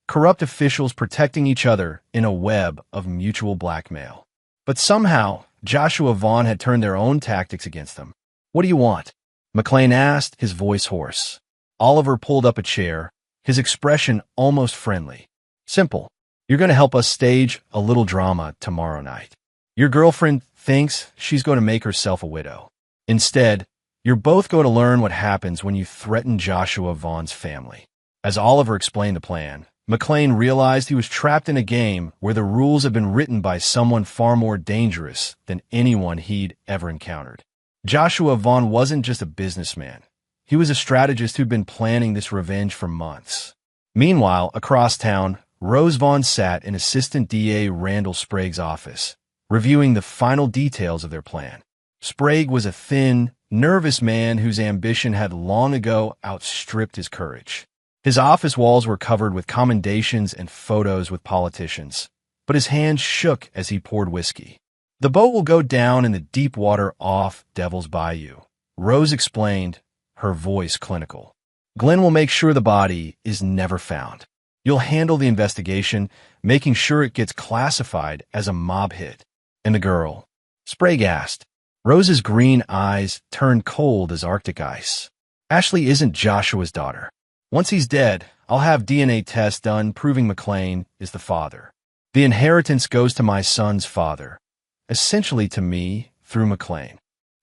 Corrupt officials protecting each other in a web of mutual blackmail. But somehow, Joshua Vaughn had turned their own tactics against them. What do you want? McLean asked, his voice hoarse. Oliver pulled up a chair, his expression almost friendly. Simple. You're going to help us stage a little drama tomorrow night. Your girlfriend thinks she's going to make herself a widow. Instead, you're both going to learn what happens when you threaten Joshua Vaughn's family. As Oliver explained the plan, McLean realized he was trapped in a game where the rules had been written by someone far more dangerous than anyone he'd ever encountered. Joshua Vaughn wasn't just a businessman. He was a strategist who'd been planning this revenge for months. Meanwhile, across town, Rose Vaughn sat in Assistant DA Randall Sprague's office, reviewing the final details of their plan. Sprague was a thin, nervous man whose ambition had long ago outstripped his courage. His office walls were covered with commendations and photos with politicians, but his hands shook as he poured whiskey. The boat will go down in the deep water off Devil's Bayou, Rose explained, her voice clinical. Glenn will make sure the body is never found. You'll handle the investigation, making sure it gets classified as a mob hit. And the girl? Sprague asked. Rose's green eyes turned cold as Arctic ice. Ashley isn't Joshua's daughter. Once he's dead, I'll have DNA tests done proving McLean is the father. The inheritance goes to my son's father, essentially to me through McLean.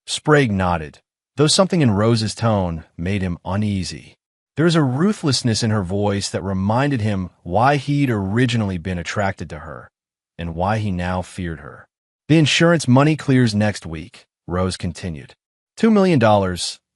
Sprague nodded, though something in Rose's tone made him uneasy. There was a ruthlessness in her voice that reminded him why he'd originally been attracted to her, and why he now feared her. The insurance money clears next week, Rose continued. $2 million,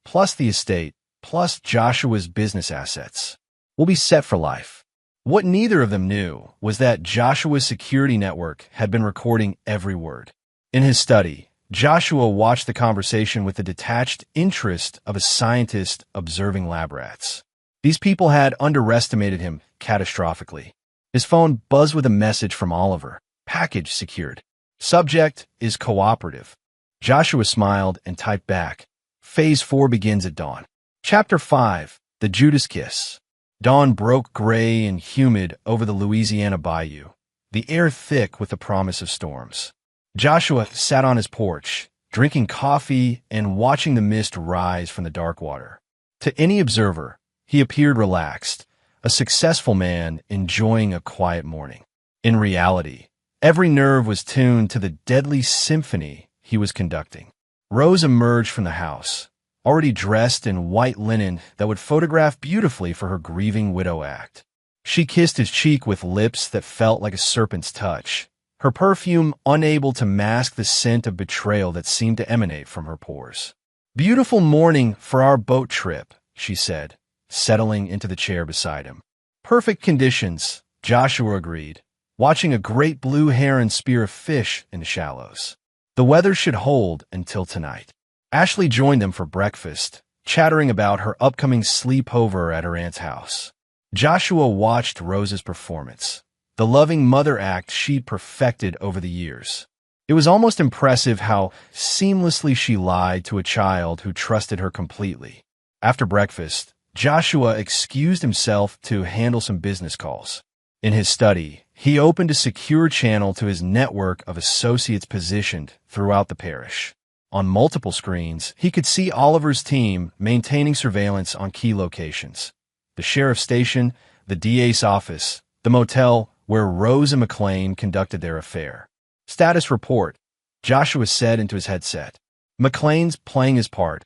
plus the estate, plus Joshua's business assets. We'll be set for life. What neither of them knew was that Joshua's security network had been recording every word. In his study, Joshua watched the conversation with the detached interest of a scientist observing lab rats. These people had underestimated him catastrophically. His phone buzzed with a message from Oliver. Package secured. Subject is cooperative. Joshua smiled and typed back. Phase 4 begins at dawn. Chapter 5, The Judas Kiss. Dawn broke gray and humid over the Louisiana bayou, the air thick with the promise of storms. Joshua sat on his porch, drinking coffee and watching the mist rise from the dark water. To any observer, he appeared relaxed, a successful man enjoying a quiet morning. In reality, every nerve was tuned to the deadly symphony he was conducting. Rose emerged from the house, already dressed in white linen that would photograph beautifully for her grieving widow act. She kissed his cheek with lips that felt like a serpent's touch, her perfume unable to mask the scent of betrayal that seemed to emanate from her pores. Beautiful morning for our boat trip, she said, settling into the chair beside him. Perfect conditions, Joshua agreed, watching a great blue heron spear a fish in the shallows. The weather should hold until tonight. Ashley joined them for breakfast, chattering about her upcoming sleepover at her aunt's house. Joshua watched Rose's performance, the loving mother act she'd perfected over the years. It was almost impressive how seamlessly she lied to a child who trusted her completely. After breakfast, Joshua excused himself to handle some business calls. In his study, he opened a secure channel to his network of associates positioned throughout the parish. On multiple screens, he could see Oliver's team maintaining surveillance on key locations. The sheriff's station, the DA's office, the motel where Rose and McLean conducted their affair. Status report, Joshua said into his headset. McLean's playing his part.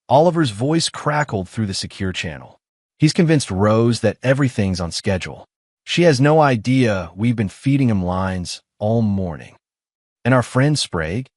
Oliver's voice crackled through the secure channel. He's convinced Rose that everything's on schedule. She has no idea we've been feeding him lines all morning. And our friend Sprague?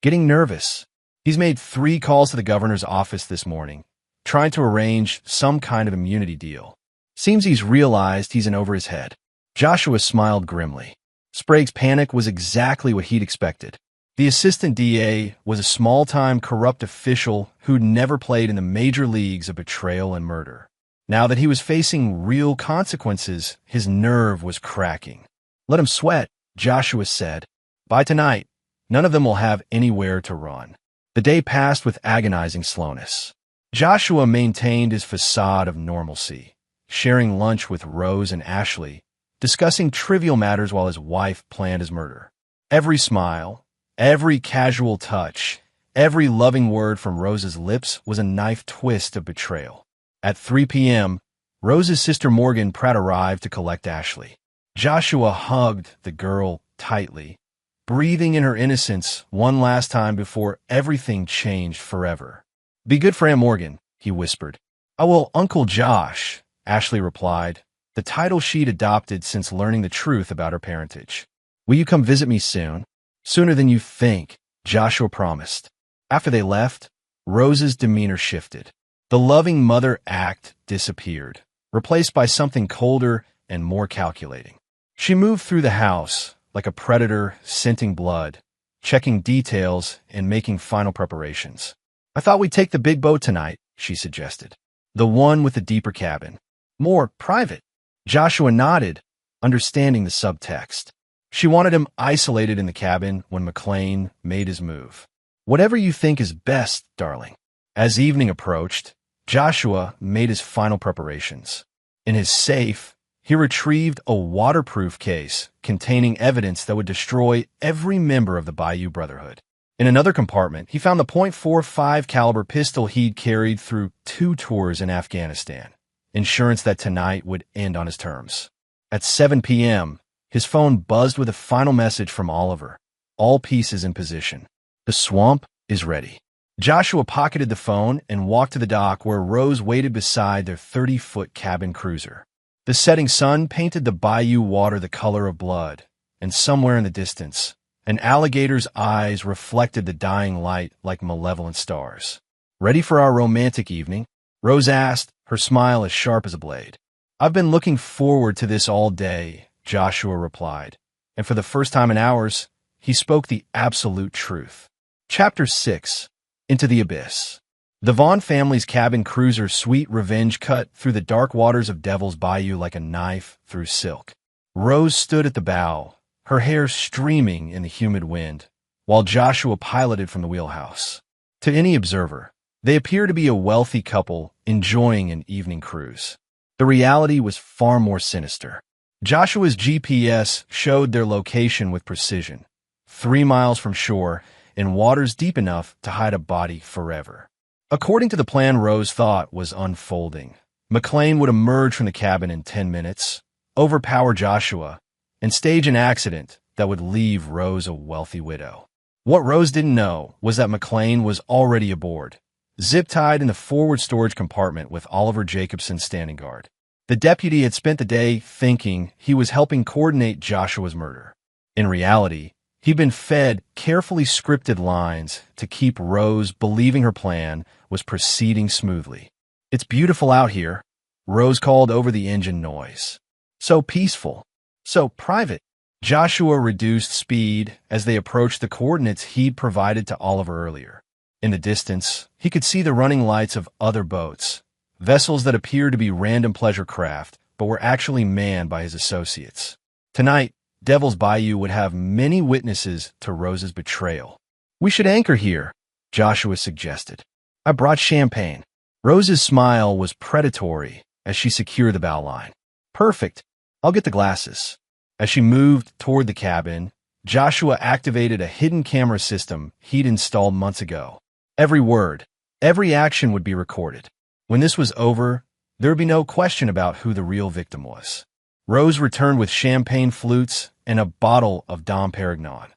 Getting nervous. He's made 3 calls to the governor's office this morning, trying to arrange some kind of immunity deal. Seems he's realized he's in over his head. Joshua smiled grimly. Sprague's panic was exactly what he'd expected. The assistant DA was a small-time corrupt official who'd never played in the major leagues of betrayal and murder. Now that he was facing real consequences, his nerve was cracking. "Let him sweat," Joshua said. "By tonight, none of them will have anywhere to run." The day passed with agonizing slowness. Joshua maintained his facade of normalcy, sharing lunch with Rose and Ashley, discussing trivial matters while his wife planned his murder. Every smile, every casual touch, every loving word from Rose's lips was a knife twist of betrayal. At 3 p.m., Rose's sister Morgan Pratt arrived to collect Ashley. Joshua hugged the girl tightly, breathing in her innocence one last time before everything changed forever. "Be good for Aunt Morgan," he whispered. "I will, Uncle Josh," Ashley replied, the title she'd adopted since learning the truth about her parentage. "Will you come visit me soon?" "Sooner than you think," Joshua promised. After they left, Rose's demeanor shifted. The loving mother act disappeared, replaced by something colder and more calculating. She moved through the house like a predator scenting blood, checking details and making final preparations. "I thought we'd take the big boat tonight," she suggested. "The one with the deeper cabin. More private." Joshua nodded, understanding the subtext. She wanted him isolated in the cabin when McLean made his move. "Whatever you think is best, darling." As evening approached, Joshua made his final preparations. In his safe, he retrieved a waterproof case containing evidence that would destroy every member of the Bayou Brotherhood. In another compartment, he found the .45 caliber pistol he'd carried through 2 tours in Afghanistan, insurance that tonight would end on his terms. At 7 p.m., his phone buzzed with a final message from Oliver. "All pieces in position. The swamp is ready." Joshua pocketed the phone and walked to the dock where Rose waited beside their 30-foot cabin cruiser. The setting sun painted the bayou water the color of blood, and somewhere in the distance, an alligator's eyes reflected the dying light like malevolent stars. "Ready for our romantic evening?" Rose asked, her smile as sharp as a blade. "I've been looking forward to this all day," Joshua replied, and for the first time in hours, he spoke the absolute truth. Chapter 6. Into the Abyss. The Vaughn family's cabin cruiser Sweet Revenge cut through the dark waters of Devil's Bayou like a knife through silk. Rose stood at the bow, her hair streaming in the humid wind, while Joshua piloted from the wheelhouse. To any observer, they appeared to be a wealthy couple enjoying an evening cruise. The reality was far more sinister. Joshua's GPS showed their location with precision, 3 miles from shore, in waters deep enough to hide a body forever. According to the plan Rose thought was unfolding, McLean would emerge from the cabin in 10 minutes, overpower Joshua, and stage an accident that would leave Rose a wealthy widow. What Rose didn't know was that McLean was already aboard, zip-tied in the forward storage compartment with Oliver Jacobson standing guard. The deputy had spent the day thinking he was helping coordinate Joshua's murder. In reality, he'd been fed carefully scripted lines to keep Rose believing her plan was proceeding smoothly. "It's beautiful out here," Rose called over the engine noise. "So peaceful, so private." Joshua reduced speed as they approached the coordinates he'd provided to Oliver earlier. In the distance, he could see the running lights of other boats, vessels that appeared to be random pleasure craft, but were actually manned by his associates. Tonight, Devil's Bayou would have many witnesses to Rose's betrayal. "We should anchor here," Joshua suggested. "I brought champagne." Rose's smile was predatory as she secured the bow line. "Perfect. I'll get the glasses." As she moved toward the cabin, Joshua activated a hidden camera system he'd installed months ago. Every word, every action would be recorded. When this was over, there would be no question about who the real victim was. Rose returned with champagne flutes and a bottle of Dom Perignon,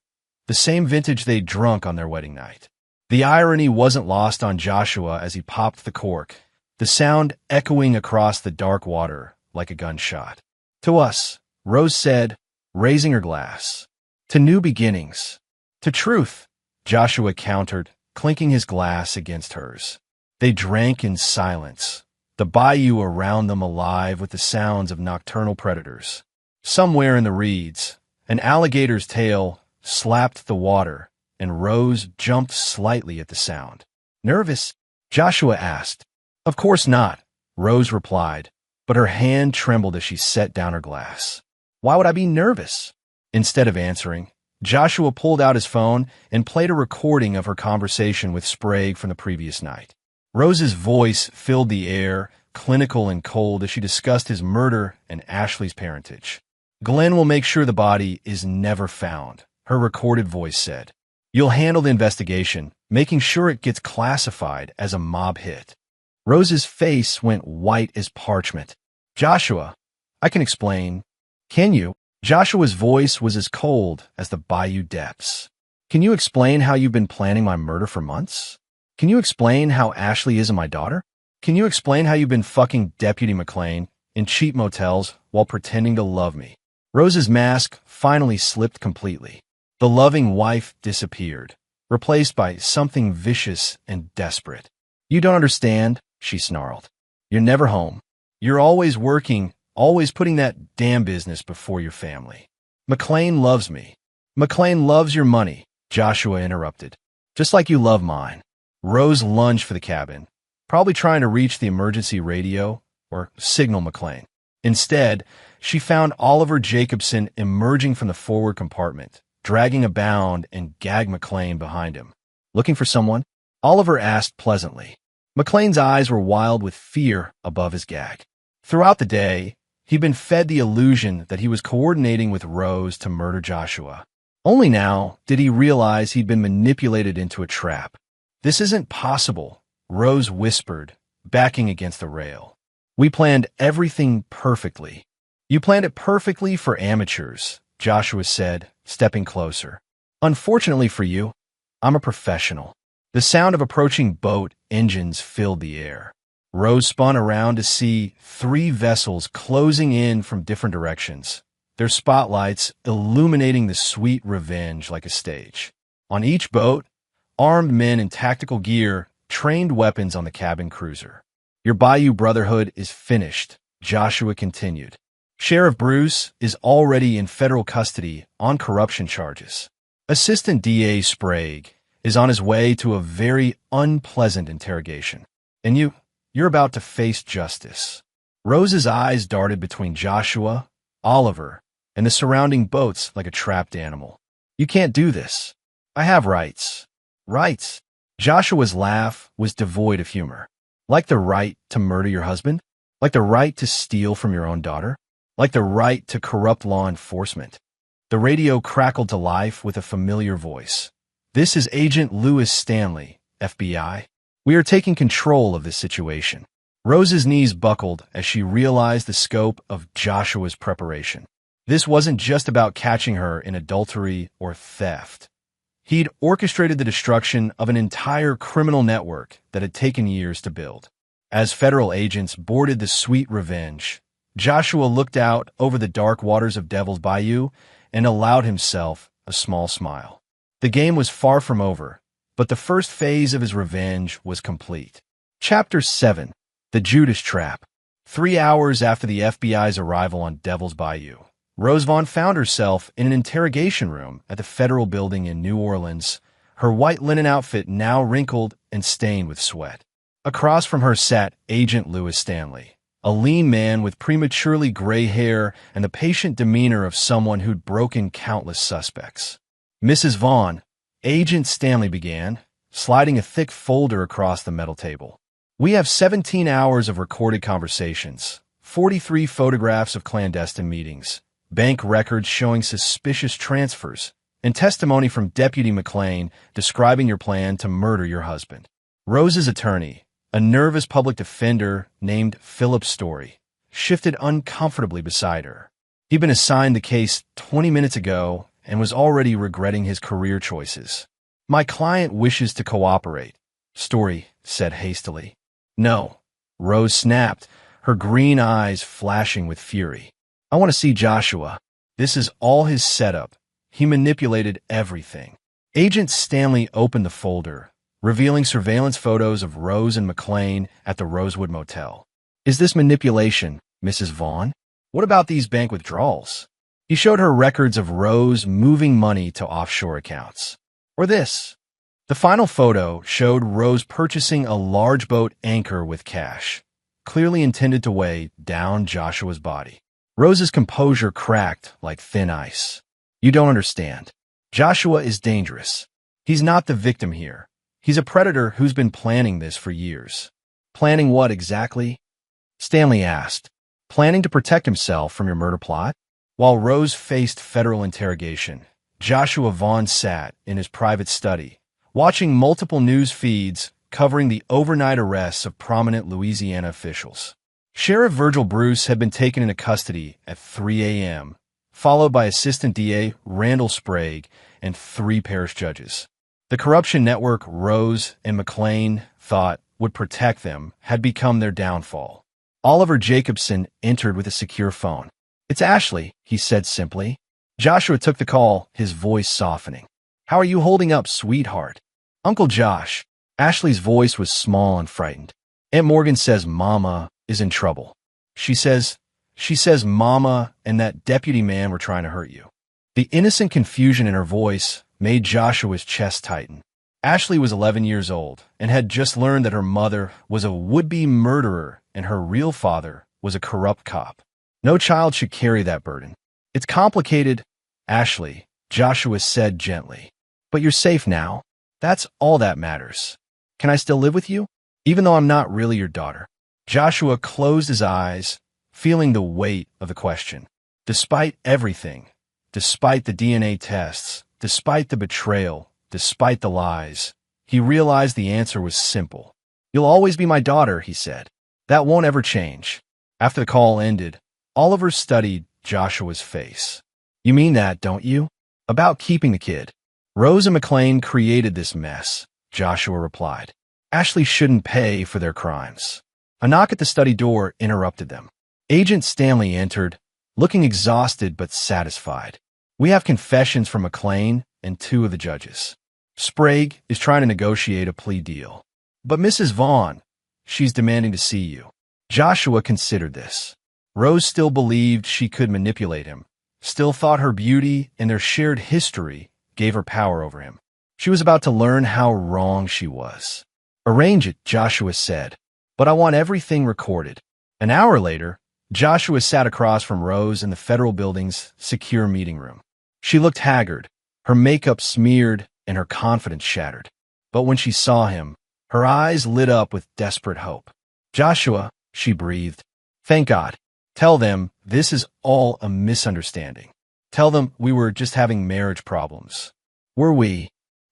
the same vintage they'd drunk on their wedding night. The irony wasn't lost on Joshua as he popped the cork, the sound echoing across the dark water like a gunshot. "To us," Rose said, raising her glass. "To new beginnings." "To truth," Joshua countered, clinking his glass against hers. They drank in silence, the bayou around them alive with the sounds of nocturnal predators. Somewhere in the reeds, an alligator's tail slapped the water, and Rose jumped slightly at the sound. "Nervous?" Joshua asked. "Of course not," Rose replied, but her hand trembled as she set down her glass. "Why would I be nervous?" Instead of answering, Joshua pulled out his phone and played a recording of her conversation with Sprague from the previous night. Rose's voice filled the air, clinical and cold, as she discussed his murder and Ashley's parentage. "Glenn will make sure the body is never found," her recorded voice said. "You'll handle the investigation, making sure it gets classified as a mob hit." Rose's face went white as parchment. "Joshua, I can explain." "Can you?" Joshua's voice was as cold as the bayou depths. "Can you explain how you've been planning my murder for months? Can you explain how Ashley isn't my daughter? Can you explain how you've been fucking Deputy McLean in cheap motels while pretending to love me?" Rose's mask finally slipped completely. The loving wife disappeared, replaced by something vicious and desperate. "You don't understand," she snarled. "You're never home. You're always working, always putting that damn business before your family. McLean loves me. McLean loves your money," Joshua interrupted. "Just like you love mine." Rose lunged for the cabin, probably trying to reach the emergency radio or signal McLean. Instead, she found Oliver Jacobson emerging from the forward compartment, dragging a bound and gagged McLean behind him. "Looking for someone?" Oliver asked pleasantly. McLean's eyes were wild with fear above his gag. Throughout the day, he'd been fed the illusion that he was coordinating with Rose to murder Joshua. Only now did he realize he'd been manipulated into a trap. "This isn't possible," Rose whispered, backing against the rail. "We planned everything perfectly." "You planned it perfectly for amateurs," Joshua said, stepping closer. "Unfortunately for you, I'm a professional." The sound of approaching boat engines filled the air. Rose spun around to see 3 vessels closing in from different directions, their spotlights illuminating the sweet Revenge like a stage. On each boat, armed men in tactical gear trained weapons on the cabin cruiser. "Your Bayou Brotherhood is finished," Joshua continued. "Sheriff Bruce is already in federal custody on corruption charges. Assistant DA Sprague is on his way to a very unpleasant interrogation. And you're about to face justice." Rose's eyes darted between Joshua, Oliver, and the surrounding boats like a trapped animal. "You can't do this. I have rights." "Rights?" Joshua's laugh was devoid of humor. "Like the right to murder your husband? Like the right to steal from your own daughter? Like the right to corrupt law enforcement?" The radio crackled to life with a familiar voice. "This is Agent Lewis Stanley, FBI. We are taking control of this situation." Rose's knees buckled as she realized the scope of Joshua's preparation. This wasn't just about catching her in adultery or theft. He'd orchestrated the destruction of an entire criminal network that had taken years to build. As federal agents boarded the sweet Revenge, Joshua looked out over the dark waters of Devil's Bayou and allowed himself a small smile. The game was far from over, but the first phase of his revenge was complete. Chapter 7. The Judas Trap. 3 hours after the FBI's arrival on Devil's Bayou, Rose Vaughn found herself in an interrogation room at the federal building in New Orleans, her white linen outfit now wrinkled and stained with sweat. Across from her sat Agent Lewis Stanley, a lean man with prematurely gray hair and the patient demeanor of someone who'd broken countless suspects. "Mrs. Vaughn," Agent Stanley began, sliding a thick folder across the metal table. "We have 17 hours of recorded conversations, 43 photographs of clandestine meetings, bank records showing suspicious transfers, and testimony from Deputy McLean describing your plan to murder your husband." Rose's attorney, a nervous public defender named Philip Story, shifted uncomfortably beside her. He'd been assigned the case 20 minutes ago and was already regretting his career choices. "My client wishes to cooperate," Story said hastily. "No," Rose snapped, her green eyes flashing with fury. "I want to see Joshua. This is all his setup. He manipulated everything." Agent Stanley opened the folder, revealing surveillance photos of Rose and McLean at the Rosewood Motel. "Is this manipulation, Mrs. Vaughn? What about these bank withdrawals?" He showed her records of Rose moving money to offshore accounts. or this. The final photo showed Rose purchasing a large boat anchor with cash, clearly intended to weigh down Joshua's body. Rose's composure cracked like thin ice. You don't understand. Joshua is dangerous. He's not the victim here. He's a predator who's been planning this for years. Planning what exactly? Stanley asked. Planning to protect himself from your murder plot? While Rose faced federal interrogation, Joshua Vaughn sat in his private study, watching multiple news feeds covering the overnight arrests of prominent Louisiana officials. Sheriff Virgil Bruce had been taken into custody at 3 a.m., followed by Assistant DA Randall Sprague and 3 parish judges. The corruption network Rose and McLean thought would protect them had become their downfall. Oliver Jacobson entered with a secure phone. It's Ashley, he said simply. Joshua took the call, his voice softening. How are you holding up, sweetheart? Uncle Josh. Ashley's voice was small and frightened. Aunt Morgan says Mama is in trouble. She says Mama and that deputy man were trying to hurt you. The innocent confusion in her voice made Joshua's chest tighten. Ashley was 11 years old and had just learned that her mother was a would-be murderer and her real father was a corrupt cop. No child should carry that burden. It's complicated, Ashley, Joshua said gently. But you're safe now. That's all that matters. Can I still live with you, even though I'm not really your daughter? Joshua closed his eyes, feeling the weight of the question. Despite everything, despite the DNA tests, despite the betrayal, despite the lies, he realized the answer was simple. You'll always be my daughter, he said. That won't ever change. After the call ended, Oliver studied Joshua's face. You mean that, don't you? About keeping the kid. Rose and McLean created this mess, Joshua replied. Ashley shouldn't pay for their crimes. A knock at the study door interrupted them. Agent Stanley entered, looking exhausted but satisfied. We have confessions from McLean and 2 of the judges. Sprague is trying to negotiate a plea deal. But Mrs. Vaughn, she's demanding to see you. Joshua considered this. Rose still believed she could manipulate him, still thought her beauty and their shared history gave her power over him. She was about to learn how wrong she was. Arrange it, Joshua said, but I want everything recorded. An hour later, Joshua sat across from Rose in the federal building's secure meeting room. She looked haggard, her makeup smeared and her confidence shattered. But when she saw him, her eyes lit up with desperate hope. Joshua, she breathed. Thank God. Tell them this is all a misunderstanding. Tell them we were just having marriage problems. Were we?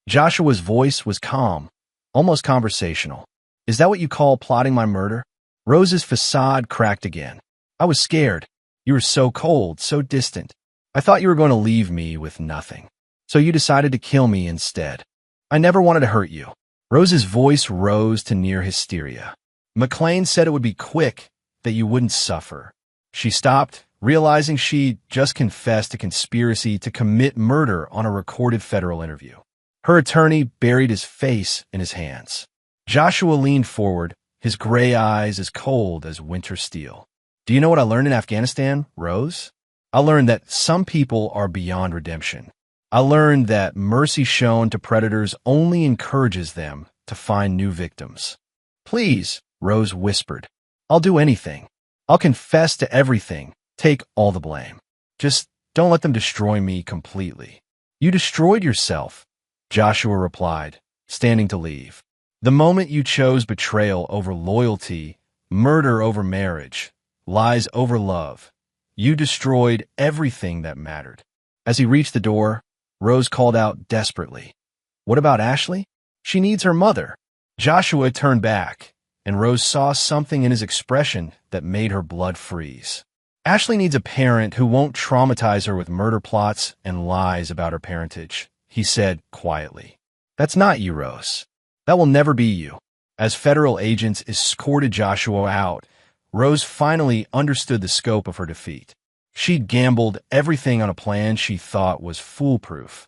Joshua's voice was calm, almost conversational. Is that what you call plotting my murder? Rose's facade cracked again. I was scared. You were so cold, so distant. I thought you were going to leave me with nothing. So you decided to kill me instead. I never wanted to hurt you. Rose's voice rose to near hysteria. McLean said it would be quick, that you wouldn't suffer. She stopped, realizing she'd just confessed a conspiracy to commit murder on a recorded federal interview. Her attorney buried his face in his hands. Joshua leaned forward, his gray eyes as cold as winter steel. Do you know what I learned in Afghanistan, Rose? I learned that some people are beyond redemption. I learned that mercy shown to predators only encourages them to find new victims. Please, Rose whispered. I'll do anything. I'll confess to everything, take all the blame. Just don't let them destroy me completely. You destroyed yourself, Joshua replied, standing to leave. The moment you chose betrayal over loyalty, murder over marriage, lies over love, you destroyed everything that mattered. As he reached the door, Rose called out desperately, What about Ashley? She needs her mother. Joshua turned back, and Rose saw something in his expression that made her blood freeze. Ashley needs a parent who won't traumatize her with murder plots and lies about her parentage, he said quietly. That's not you, Rose. That will never be you. As federal agents escorted Joshua out, Rose finally understood the scope of her defeat. She'd gambled everything on a plan she thought was foolproof,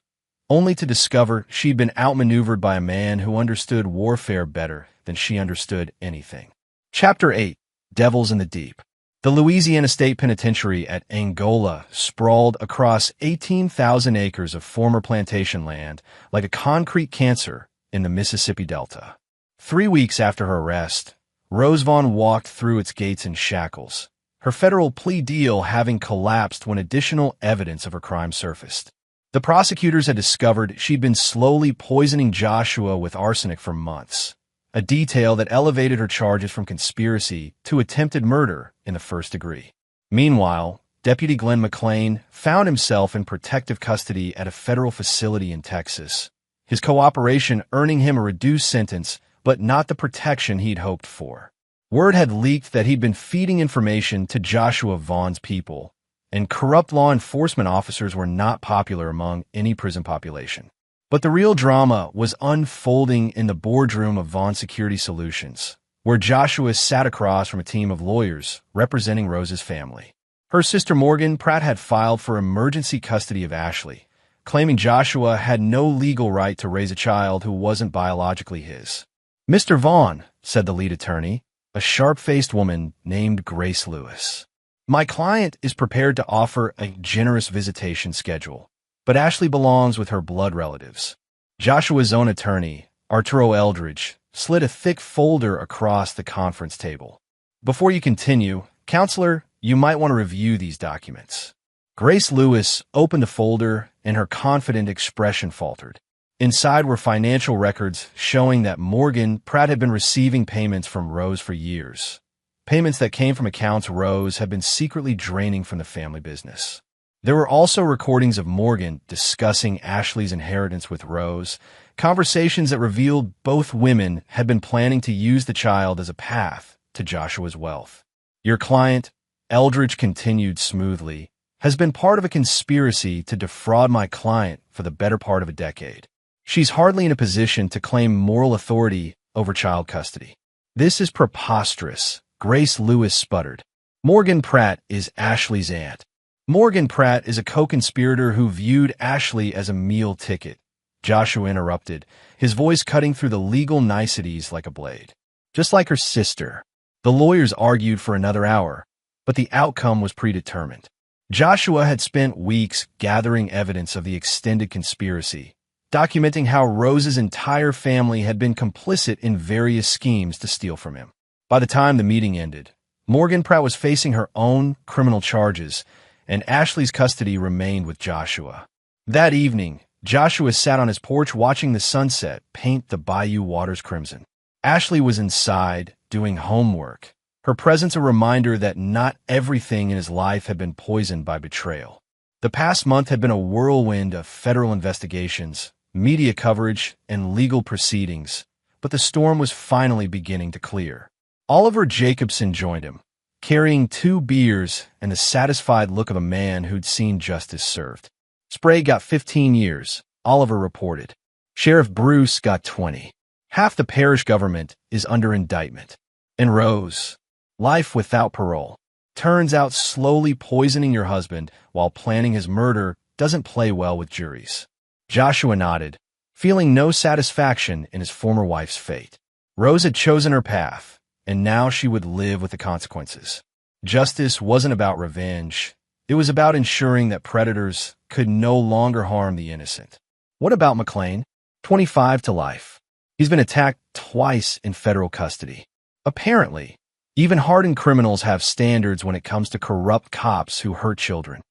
only to discover she'd been outmaneuvered by a man who understood warfare better than she understood anything. Chapter 8. Devils in the Deep. The Louisiana State Penitentiary at Angola sprawled across 18,000 acres of former plantation land like a concrete cancer in the Mississippi Delta. 3 weeks after her arrest, Rose Vaughn walked through its gates in shackles, her federal plea deal having collapsed when additional evidence of her crime surfaced. The prosecutors had discovered she'd been slowly poisoning Joshua with arsenic for months, a detail that elevated her charges from conspiracy to attempted murder in the first degree. Meanwhile, Deputy Glenn McLean found himself in protective custody at a federal facility in Texas, his cooperation earning him a reduced sentence, but not the protection he'd hoped for. Word had leaked that he'd been feeding information to Joshua Vaughn's people, and corrupt law enforcement officers were not popular among any prison population. But the real drama was unfolding in the boardroom of Vaughn Security Solutions, where Joshua sat across from a team of lawyers representing Rose's family. Her sister Morgan Pratt had filed for emergency custody of Ashley, claiming Joshua had no legal right to raise a child who wasn't biologically his. "Mr. Vaughn," said the lead attorney, a sharp-faced woman named Grace Lewis, "my client is prepared to offer a generous visitation schedule, but Ashley belongs with her blood relatives." Joshua's own attorney, Arturo Eldridge, slid a thick folder across the conference table. "Before you continue, counselor, you might want to review these documents." Grace Lewis opened the folder, and her confident expression faltered. Inside were financial records showing that Morgan Pratt had been receiving payments from Rose for years. Payments that came from accounts Rose had been secretly draining from the family business. There were also recordings of Morgan discussing Ashley's inheritance with Rose, conversations that revealed both women had been planning to use the child as a path to Joshua's wealth. "Your client," Eldridge continued smoothly, "has been part of a conspiracy to defraud my client for the better part of a decade. She's hardly in a position to claim moral authority over child custody." "This is preposterous," Grace Lewis sputtered. "Morgan Pratt is Ashley's aunt. Morgan Pratt is a co-conspirator who viewed Ashley as a meal ticket," Joshua interrupted, his voice cutting through the legal niceties like a blade. "Just like her sister." The lawyers argued for another hour, but the outcome was predetermined. Joshua had spent weeks gathering evidence of the extended conspiracy, documenting how Rose's entire family had been complicit in various schemes to steal from him. By the time the meeting ended, Morgan Pratt was facing her own criminal charges, and Ashley's custody remained with Joshua. That evening, Joshua sat on his porch watching the sunset paint the bayou waters crimson. Ashley was inside, doing homework, her presence a reminder that not everything in his life had been poisoned by betrayal. The past month had been a whirlwind of federal investigations, media coverage, and legal proceedings, but the storm was finally beginning to clear. Oliver Jacobson joined him, carrying 2 beers and the satisfied look of a man who'd seen justice served. "Sprague got 15 years, Oliver reported. "Sheriff Bruce got 20. Half the parish government is under indictment. And Rose, life without parole. Turns out slowly poisoning your husband while planning his murder doesn't play well with juries." Joshua nodded, feeling no satisfaction in his former wife's fate. Rose had chosen her path, and now she would live with the consequences. Justice wasn't about revenge. It was about ensuring that predators could no longer harm the innocent. What about McLean? 25 to life. He's been attacked twice in federal custody. Apparently, even hardened criminals have standards when it comes to corrupt cops who hurt children.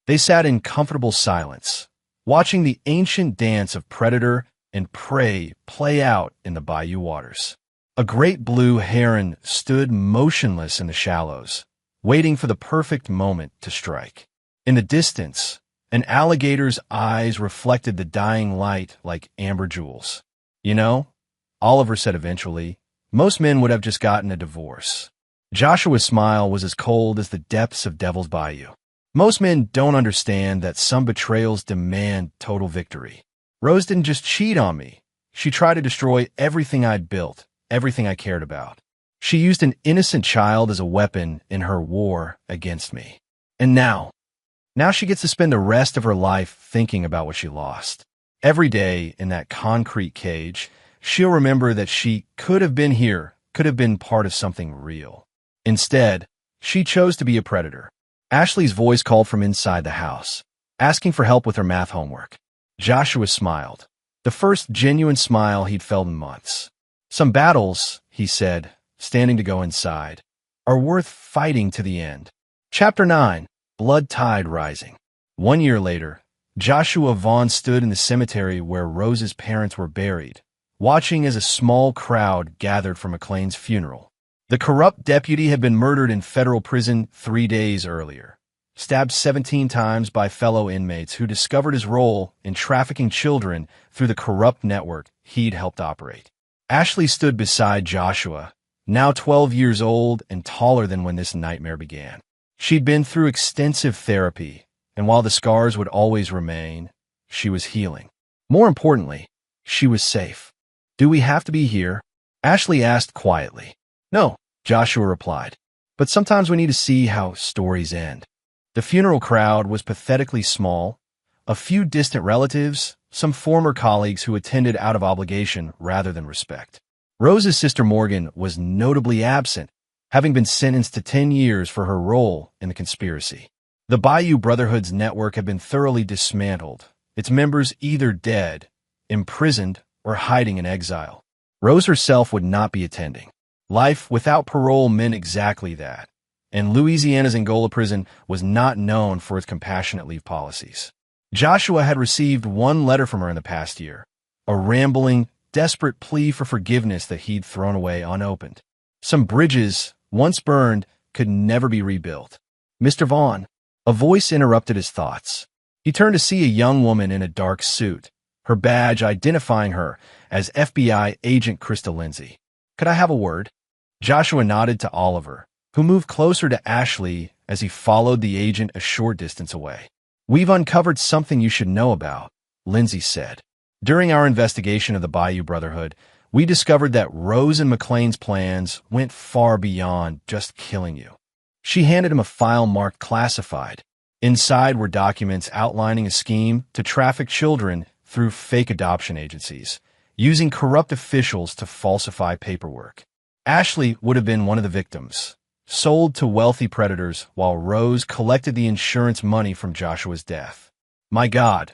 They sat in comfortable silence, watching the ancient dance of predator and prey play out in the bayou waters. A great blue heron stood motionless in the shallows, waiting for the perfect moment to strike. In the distance, an alligator's eyes reflected the dying light like amber jewels. "You know," Oliver said eventually, "most men would have just gotten a divorce." Joshua's smile was as cold as the depths of Devil's Bayou. "Most men don't understand that some betrayals demand total victory. Rose didn't just cheat on me. She tried to destroy everything I'd built, everything I cared about. She used an innocent child as a weapon in her war against me. And now she gets to spend the rest of her life thinking about what she lost. Every day in that concrete cage, she'll remember that she could have been here, could have been part of something real. Instead, She chose to be a predator. Ashley's voice called from inside the house, asking for help with her math homework. Joshua smiled, the first genuine smile he'd felt in months. Some battles, he said, standing to go inside, are worth fighting to the end. Chapter 9. Blood Tide Rising. 1 year later, Joshua Vaughn stood in the cemetery where Rose's parents were buried, watching as a small crowd gathered for McLean's funeral. The corrupt deputy had been murdered in federal prison 3 days earlier, stabbed 17 times by fellow inmates who discovered his role in trafficking children through the corrupt network he'd helped operate. Ashley stood beside Joshua, now 12 years old and taller than when this nightmare began. She'd been through extensive therapy, and while the scars would always remain, she was healing. More importantly, she was safe. Do we have to be here? Ashley asked quietly. No, Joshua replied. But sometimes we need to see how stories end. The funeral crowd was pathetically small. A few distant relatives, some former colleagues who attended out of obligation rather than respect. Rose's sister Morgan was notably absent, having been sentenced to 10 years for her role in the conspiracy. The Bayou Brotherhood's network had been thoroughly dismantled, its members either dead, imprisoned, or hiding in exile. Rose herself would not be attending. Life without parole meant exactly that, and Louisiana's Angola prison was not known for its compassionate leave policies. Joshua had received one letter from her in the past year, a rambling, desperate plea for forgiveness that he'd thrown away unopened. Some bridges, once burned, could never be rebuilt. Mr. Vaughn, a voice interrupted his thoughts. He turned to see a young woman in a dark suit, her badge identifying her as FBI agent Krista Lindsay. Could I have a word? Joshua nodded to Oliver, who moved closer to Ashley as he followed the agent a short distance away. We've uncovered something you should know about, Lindsay said. During our investigation of the Bayou Brotherhood, we discovered that Rose and McLean's plans went far beyond just killing you. She handed him a file marked classified. Inside were documents outlining a scheme to traffic children through fake adoption agencies, using corrupt officials to falsify paperwork. Ashley would have been one of the victims, sold to wealthy predators while Rose collected the insurance money from Joshua's death. My God,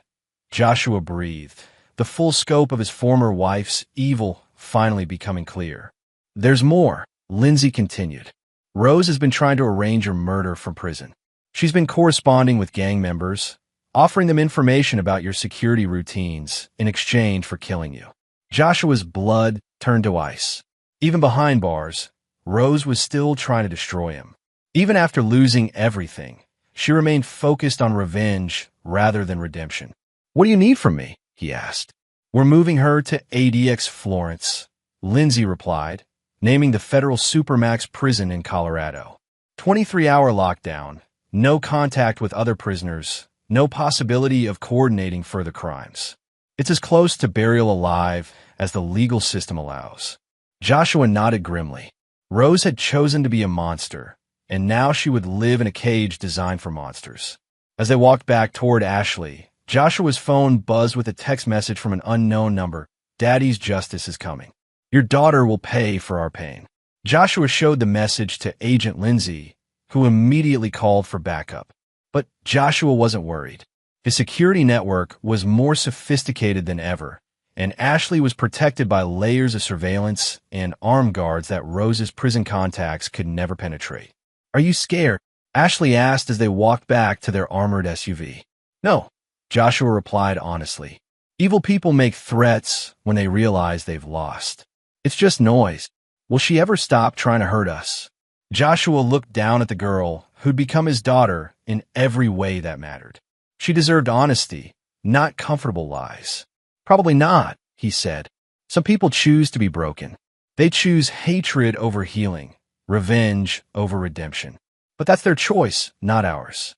Joshua breathed, the full scope of his former wife's evil finally becoming clear. There's more, Lindsay continued. Rose has been trying to arrange your murder from prison. She's been corresponding with gang members, offering them information about your security routines in exchange for killing you. Joshua's blood turned to ice. Even behind bars, Rose was still trying to destroy him. Even after losing everything, she remained focused on revenge rather than redemption. What do you need from me? He asked. We're moving her to ADX Florence, Lindsay replied, naming the federal supermax prison in Colorado. 23-hour lockdown, no contact with other prisoners, no possibility of coordinating further crimes. It's as close to burial alive as the legal system allows. Joshua nodded grimly. Rose had chosen to be a monster, and now she would live in a cage designed for monsters. As they walked back toward Ashley, Joshua's phone buzzed with a text message from an unknown number. Daddy's justice is coming. Your daughter will pay for our pain. Joshua showed the message to Agent Lindsay, who immediately called for backup. But Joshua wasn't worried. His security network was more sophisticated than ever, and Ashley was protected by layers of surveillance and armed guards that Rose's prison contacts could never penetrate. Are you scared? Ashley asked as they walked back to their armored SUV. No, Joshua replied honestly. Evil people make threats when they realize they've lost. It's just noise. Will she ever stop trying to hurt us? Joshua looked down at the girl who'd become his daughter in every way that mattered. She deserved honesty, not comfortable lies. Probably not, he said. Some people choose to be broken. They choose hatred over healing, revenge over redemption. But that's their choice, not ours.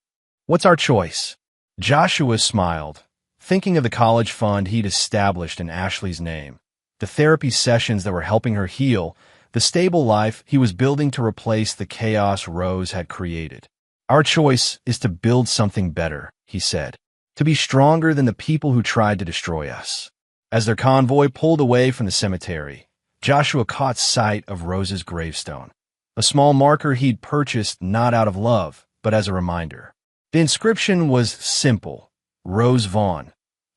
What's our choice? Joshua smiled, thinking of the college fund he'd established in Ashley's name, the therapy sessions that were helping her heal, the stable life he was building to replace the chaos Rose had created. Our choice is to build something better, he said, to be stronger than the people who tried to destroy us. As their convoy pulled away from the cemetery, Joshua caught sight of Rose's gravestone. a small marker he'd purchased not out of love, but as a reminder. The inscription was simple: Rose Vaughn,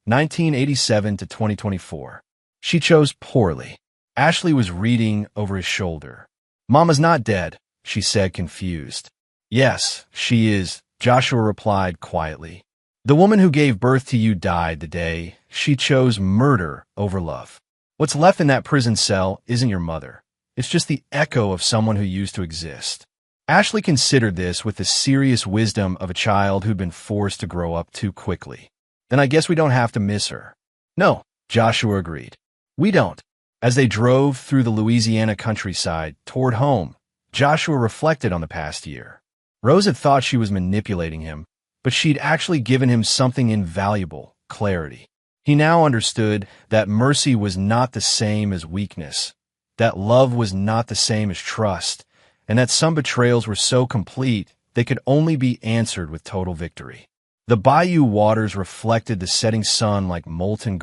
1987 to 2024. She chose poorly. Ashley was reading over his shoulder. "Mama's not dead," she said, confused. "Yes, she is," Joshua replied quietly. "The woman who gave birth to you died the day she chose murder over love. What's left in that prison cell isn't your mother. It's just the echo of someone who used to exist." Ashley considered this with the serious wisdom of a child who'd been forced to grow up too quickly. "Then I guess we don't have to miss her." "No," Joshua agreed. "We don't." As they drove through the Louisiana countryside toward home, Joshua reflected on the past year. Rose had thought she was manipulating him, but she'd actually given him something invaluable: clarity. He now understood that mercy was not the same as weakness, that love was not the same as trust, and that some betrayals were so complete they could only be answered with total victory. The bayou waters reflected the setting sun like molten